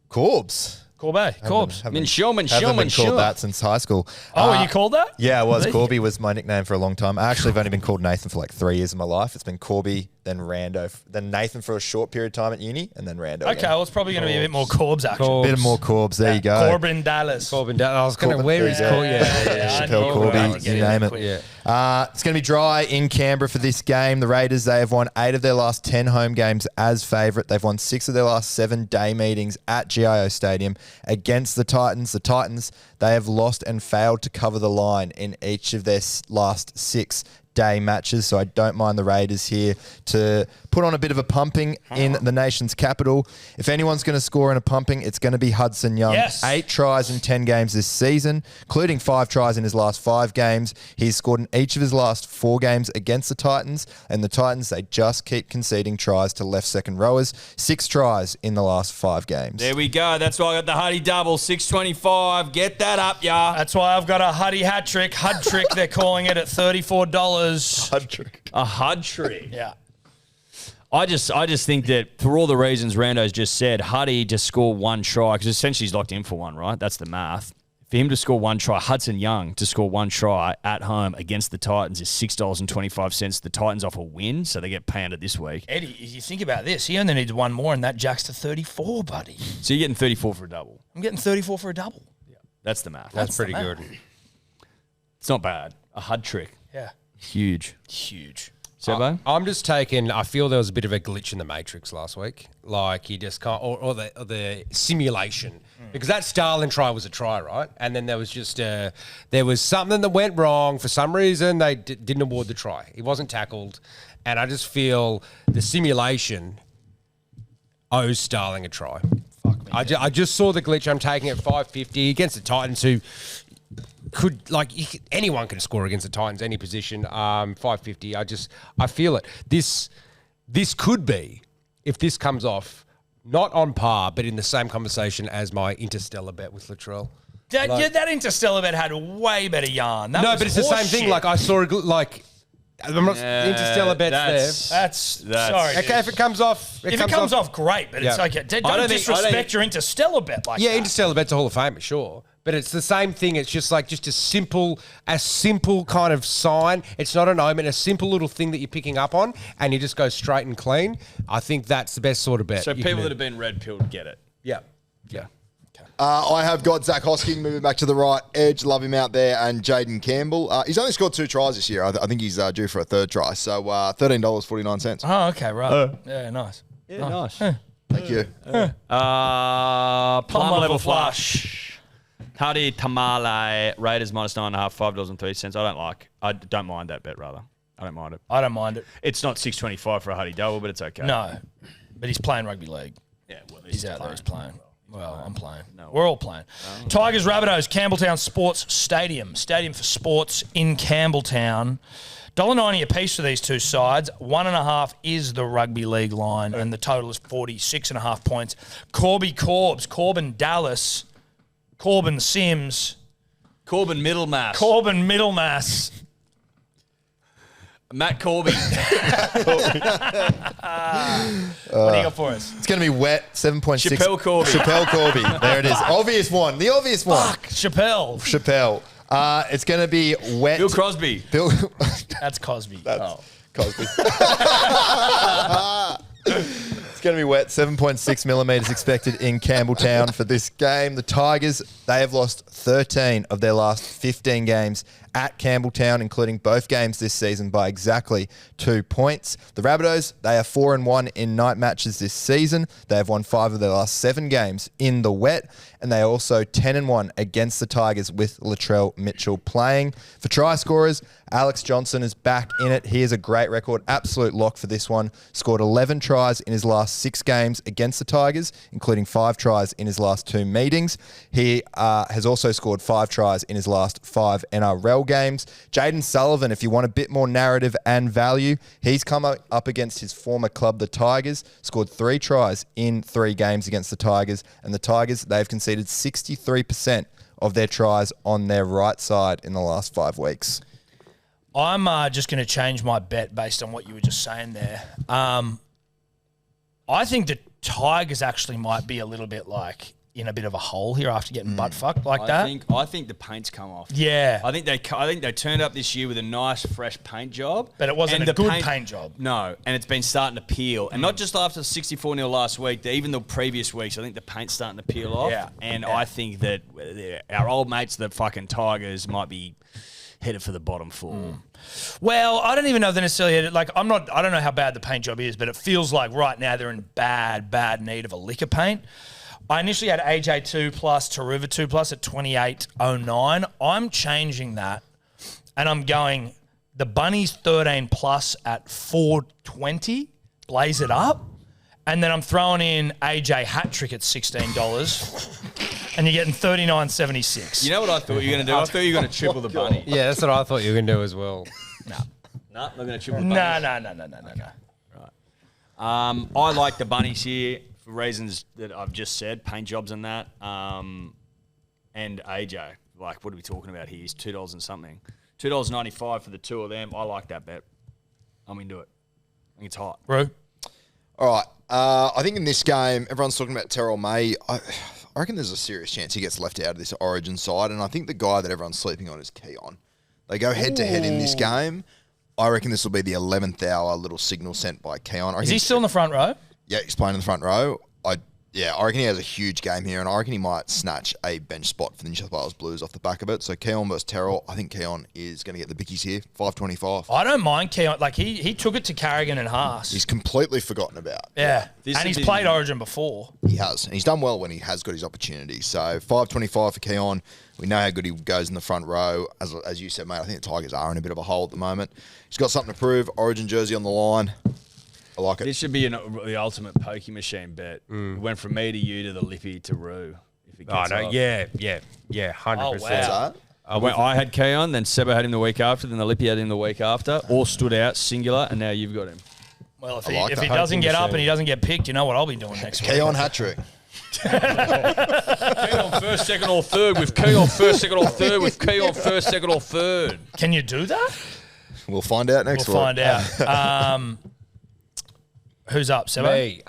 Corbs. Haven't been called that since high school. Oh, were you called that? Yeah, I was. Corby was my nickname for a long time. I actually have only been called Nathan for like 3 years of my life. It's been Corby, then Rando, then Nathan for a short period of time at uni, and then Rando. Okay, again. well, it's probably going to be a bit more Corbs action. A bit more Corbs. There you go. Corbin Dallas. I was going to where is Corby? Chappelle Corby, you name it. It's going to be dry in Canberra for this game. The Raiders, they have won 8 of their last 10 home games as favourite. They've won 6 of their last 7 day meetings at GIO Stadium against the Titans. The Titans, they have lost and failed to cover the line in each of their last 6 day matches, so I don't mind the Raiders here to put on a bit of a pumping in the nation's capital. If anyone's going to score in a pumping, it's going to be Hudson Young. Yes. 8 tries in 10 games this season, including 5 tries in his last 5 games. He's scored in each of his last 4 games against the Titans, and the Titans, they just keep conceding tries to left second rowers. 6 tries in the last 5 games. There we go. That's why I got the Huddy double, 625. Get that up, yeah. That's why I've got a Huddy hat trick. Hud trick, they're calling it at $34. A Hud trick. Yeah. I just think that for all the reasons Rando's just said, Huddy to score 1 try, because essentially he's locked in for 1, right? That's the math. For him to score 1 try, Hudson Young to score 1 try at home against the Titans is $6.25. The Titans off a win, so they get pounded this week. Eddie, if you think about this, he only needs 1 more, and that jacks to 34, buddy. So you're getting 34 for a double. I'm getting 34 for a double. Yeah, that's the math. That's pretty good. It's not bad. A Hud trick. Yeah. Huge. Sebo? I'm just taking. I feel there was a bit of a glitch in the Matrix last week. Like he just can't, or the simulation, because that Starlin try was a try, right? And then there was just there was something that went wrong for some reason. They didn't award the try. He wasn't tackled, and I just feel the simulation owes Starling a try. Fuck me. I just saw the glitch. I'm taking it 550 against the Titans, who could anyone can score against the Titans, any position. 550. I feel it. This could be, if this comes off, not on par, but in the same conversation as my Interstellar bet with Latrell. That Interstellar bet had a way better yarn. That No, was but it's the same thing. horseshit. Like I saw I'm not, Interstellar bet's there. That's sorry. Okay, if it comes off, If it comes off, great, but it's Yeah. okay. Don't disrespect your Interstellar bet like that. Interstellar bet's a Hall of Famer, sure. But it's the same thing. It's just like a simple kind of sign. It's not an omen. A simple little thing that you're picking up on, and you just go straight and clean. I think that's the best sort of bet. So you people can that do. have been red-pilled get it. Yeah. I have got Zach Hosking moving back to the right edge. Love him out there. And Jaden Campbell. He's only scored 2 tries this year. I think he's due for a 3rd try. So $13.49. Oh, okay, right. Yeah, nice. Yeah, nice. Thank you. Plum level flush. Huddy Tamale, Raiders -9.5, $5.03. I don't mind that bet, rather. I don't mind it. I don't mind it. It's not $6.25 for a Huddy double, but it's okay. No, but he's playing rugby league. Yeah, well, He's out there. He's playing. Well, I'm playing. We're all playing. Tigers, Rabbitohs, Campbelltown Sports Stadium. Stadium for Sports in Campbelltown. $1.90 a piece for these two sides. 1.5 is the rugby league line, and the total is 46.5 points. Corbin Dallas, Corbin Sims, Corbin Middlemass. Corbin Middlemass. Matt Corby. What do you got for us? It's going to be wet, 7.6. Chappelle Corby. Chappelle Corby. There it is. Obvious one. The obvious one. Fuck, Chappelle. Chappelle. It's going to be wet. Bill Crosby. That's Cosby. Cosby. It's going to be wet. 7.6 millimetres expected in Campbelltown for this game. The Tigers, they have lost 13 of their last 15 games at Campbelltown, including both games this season by exactly 2 points. The Rabbitohs, they are 4-1 in night matches this season. They have won 5 of their last 7 games in the wet, and they are also 10-1 against the Tigers with Latrell Mitchell playing. For try scorers, Alex Johnson is back in it. He has a great record, absolute lock for this one. Scored 11 tries in his last 6 games against the Tigers, including 5 tries in his last 2 meetings. He has also scored 5 tries in his last 5 NRL games. Jaden Sullivan, if you want a bit more narrative and value, he's come up against his former club, the Tigers, scored 3 tries in 3 games against the Tigers, and the Tigers, they've conceded 63% of their tries on their right side in the last 5 weeks. I'm just going to change my bet based on what you were just saying there. I think the Tigers actually might be a little bit like in a bit of a hole here after getting butt fucked like that. I think the paint's come off. Yeah. I think they turned up this year with a nice fresh paint job, But it wasn't a good paint job. No, and it's been starting to peel, and not just after the 64-0 last week. Even the previous weeks, I think the paint's starting to peel off. Yeah. And I think that our old mates, the fucking Tigers, might be headed for the bottom four. Well, I don't even know if they're necessarily like I don't know how bad the paint job is, but it feels like right now they're in bad need of a lick of paint. I initially had AJ 2 plus, Taruva 2 plus at 28.09. I'm changing that, and I'm going the Bunnies 13 plus at 4.20. Blaze it up, and then I'm throwing in AJ hat trick at $16, and you're getting 39.76. You know what I thought you were going to do? I thought you were going to triple the bunny. Yeah, that's what I thought you were going to do as well. No, not going to triple the bunny. No. I like the bunnies here for reasons that I've just said, paint jobs and that. And AJ, like, what are we talking about here? He's $2 and something. $2.95 for the two of them. I like that bet. I'm into it. I think it's hot. Bro. All right. I think in this game, everyone's talking about Terrell May. I reckon there's a serious chance he gets left out of this Origin side, and I think the guy that everyone's sleeping on is Keon. They go head-to-head in this game. I reckon this will be the 11th hour little signal sent by Keon. Is he still in the front row? Yeah, he's playing in the front row. I reckon he has a huge game here, and I reckon he might snatch a bench spot for the New South Wales Blues off the back of it. So Keon versus Terrell, I think Keon is going to get the bickies here, 5.25. I don't mind Keon. Like, he took it to Carrigan and Haas. He's completely forgotten about. Yeah. And he's played Origin before. He has. And he's done well when he has got his opportunities. So 5.25 for Keon. We know how good he goes in the front row. As you said, mate, I think the Tigers are in a bit of a hole at the moment. He's got something to prove. Origin jersey on the line. I like it. This should be the ultimate pokey machine bet. It went from me to you to the Lippy to Roo. If it gets off. Yeah, 100%. Oh, wow. I had Keon, then Seba had him the week after, then the Lippy had him the week after. All stood out, singular, and now you've got him. Well, if like he that. doesn't get up and he doesn't get picked, you know what I'll be doing next week. Keon hat trick. Keon first, second, or third with Keon first, second, or third with Keon first, second, or third. Can you do that? We'll find out next week. We'll find out. Who's up, Sebo? Me.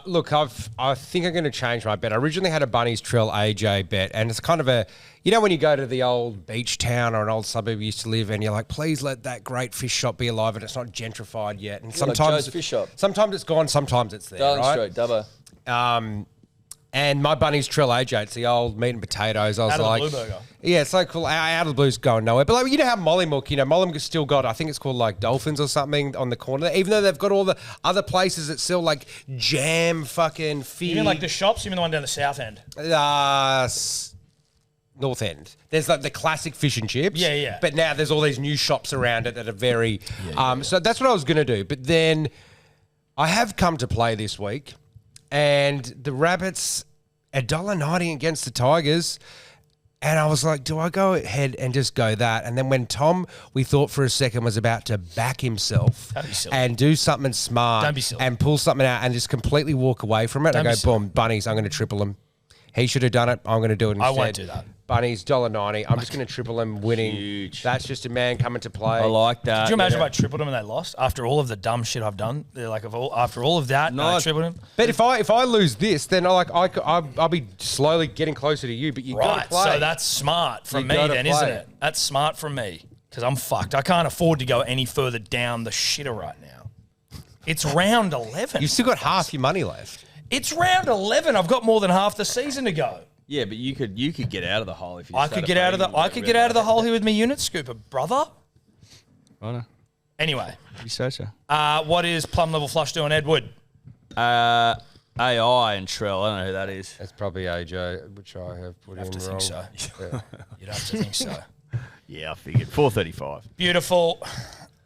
Look, I think I'm going to change my bet. I originally had a Bunnies Trill AJ bet, and it's kind of a, you know, when you go to the old beach town or an old suburb you used to live in, you're like, please let that great fish shop be alive, and it's not gentrified yet. And sometimes Joe's Fish Shop. Sometimes it's gone, sometimes it's there. Darling right? Street, Dubbo. And my Bunnies Trill AJ, it's the old meat and potatoes. I was Out of the like, Blue Burger. yeah, it's so cool. Out of the Blue's going nowhere. But like, you know how Mollymook, Mollymook's still got, I think it's called like Dolphins or something on the corner. Even though they've got all the other places that sell like jam fucking fish. You mean like the shops? You mean the one down the south end? North End. There's like the classic fish and chips. Yeah. But now there's all these new shops around it that are very... So that's what I was going to do. But then I have come to play this week, and the Rabbits, $1.90 against the Tigers. And I was like, do I go ahead and just go that? And then when Tom, we thought for a second, was about to back himself Don't be silly. and do something smart Don't be silly. and pull something out and just completely walk away from it, Don't I be go, silly. boom, Bunnies, I'm going to triple him. He should have done it. I'm going to do it instead. I won't do that. Bunnies, $1.90. I'm just going to triple him, winning. Huge. That's just a man coming to play. I like that. Could you imagine if I tripled him and they lost? After all of the dumb shit I've done, they're like, after all of that, I Nice. tripled him. But if I lose this, then I'll be slowly getting closer to you. But you got Right, to play. so that's smart from You me gotta then, play. isn't it? That's smart from me because I'm fucked. I can't afford to go any further down the shitter right now. It's round 11. You've still got half your money left. It's round 11. I've got more than half the season to go. Yeah, but you could get out of the hole if you. I could get out of the hole here with my unit scooper, brother. I know. Anyway, You say so. what is Plum Level Flush doing, Ed Wood? AI and Trell. I don't know who that is. That's probably AJ, which I have put You'd have in to wrong. think so. You'd have to think so. Yeah, I figured 435. Beautiful.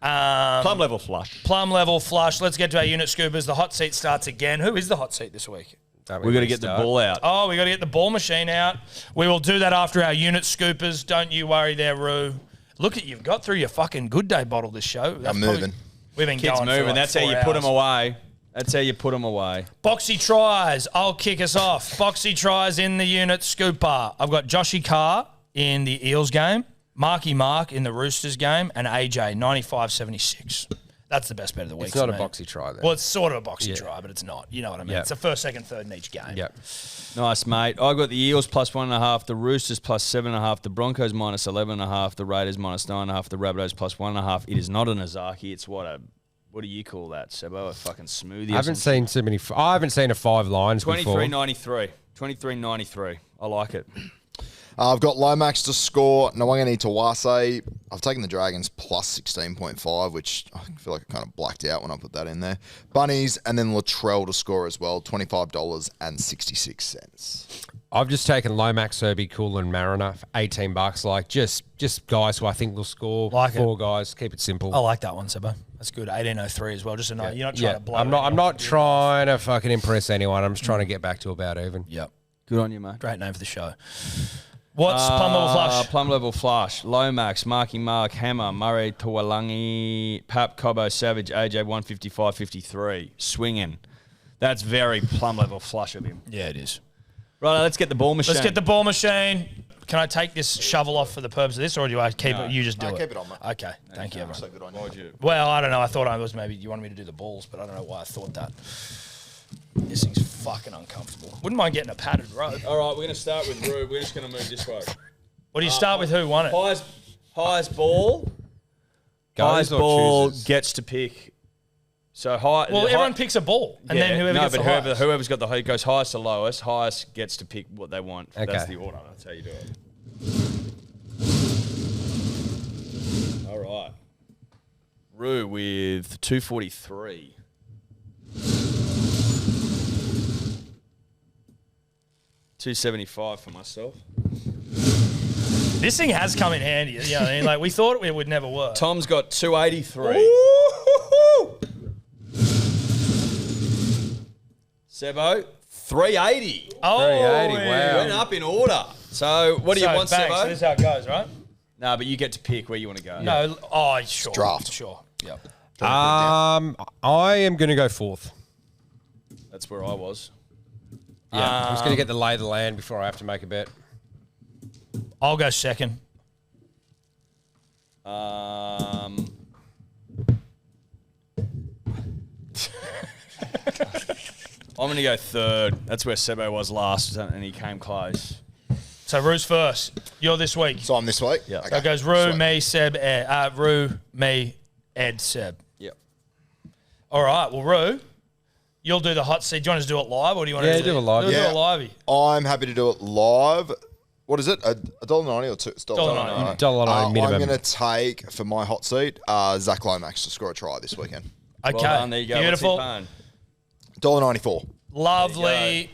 Plum level flush. Plum Level Flush. Let's get to our unit scoopers. The hot seat starts again. Who is the hot seat this week? We got to get the ball out. Oh, we got to get the ball machine out. We will do that after our unit scoopers. Don't you worry there, Roo. Look at you've got through your fucking Good Day bottle this show. I'm moving. We've been Kids going for moving. like That's how 4 you put hours. them away. That's how you put them away. Boxy tries. I'll kick us off. Boxy tries in the unit scooper. I've got Joshy Carr in the Eels game, Marky Mark in the Roosters game, and AJ 95.76. That's the best bet of the week. It's not for a me. boxy try then. Well, it's sort of a boxy Yeah. try, but it's not. You know what I mean? Yeah. It's the first, second, third in each game. Yep. Nice, mate. I got the Eels plus 1.5, the Roosters plus 7.5, the Broncos minus 11.5, the Raiders minus 9.5, the Rabbitohs plus 1.5. It is not an Azaki. It's what do you call that, Sebo? A fucking smoothie. I haven't seen too many. I haven't seen a 5 lines before. 23.93. 23.93. I like it. I've got Lomax to score. Nwangani Tawase. I've taken the Dragons plus 16.5, which I feel like I kind of blacked out when I put that in there. Bunnies and then Latrell to score as well, $25.66. I've just taken Lomax, Herbie, Cool, and Mariner for $18. Like just guys who I think will score. Like 4 guys. Keep it simple. I like that one, Sebo. That's good. 18.03 as well. Just a night. You're not trying to blow. I'm not trying to fucking impress anyone. I'm just trying to get back to about even. Yep. Good on you, mate. Great name for the show. What's plum level flush? Plum level flush. Lomax, Marky Mark, Hammer, Murray, Tuolangi, Pap, Cobbo, Savage, AJ 155.53. Swinging. That's very plum level flush of him. Yeah, it is. Right, let's get the ball machine. Let's get the ball machine. Can I take this shovel off for the purpose of this, or do I keep it? You just do it. Keep it on, mate. Okay, thank you, everyone. So good on you. Well, I don't know. I thought I was maybe you wanted me to do the balls, but I don't know why I thought that. This thing's fucking uncomfortable. Wouldn't mind getting a padded rope. All right, we're going to start with Rube. We're just going to move this way. What do you start with? Who won it? Highest ball. Goes Highest or ball chooses? gets to pick. So high. Well, everyone picks a ball, and then whoever gets the highest. whoever's got the high goes highest to lowest. Highest gets to pick what they want. Okay. That's the order. That's how you do it. All right. Rue with 243. $275 for myself. This thing has come in handy. You know what I mean? Like, we thought it would never work. Tom's got 283. Sebo, 380. Oh, 380, yeah. wow. Went up in order. So what do you want, bang, so Sebo? this is how it goes, right? No, but you get to pick where you want to go. No, sure. Draft. Sure. Yep. I am going to go 4th. That's where I was. Yeah, I'm just going to get the lay of the land before I have to make a bet. I'll go second. I'm going to go 3rd. That's where Sebo was last, and he came close. So Rue's first. You're this week. So I'm this week? Yeah. So it goes Rue, Sweet. me, Seb, Ed. Rue, me, Ed, Seb. Yep. All right. Well, Rue, you'll do the hot seat. Do you want us to do it live, or do you want to do it live. Do Yeah. it live. I'm happy to do it live. What is it? $1.90 or $2? It's $1.90. $1.90 minimum. I'm going to take, for my hot seat, Zach Lomax to score a try this weekend. Okay. Well done. There you go. Beautiful. What's $1.94. Lovely.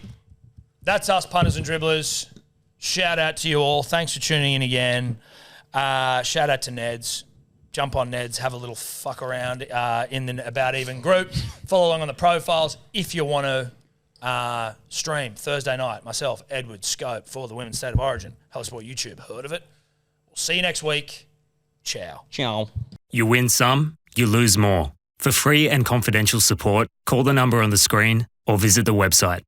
That's us, punters and dribblers. Shout out to you all. Thanks for tuning in again. Shout out to Neds. Jump on Neds. Have a little fuck around in the About Even group. Follow along on the profiles if you want to stream Thursday night. Myself, Edward, Scope for the Women's State of Origin. Hello Sport YouTube. Heard of it? We'll see you next week. Ciao. Ciao. You win some, you lose more. For free and confidential support, call the number on the screen or visit the website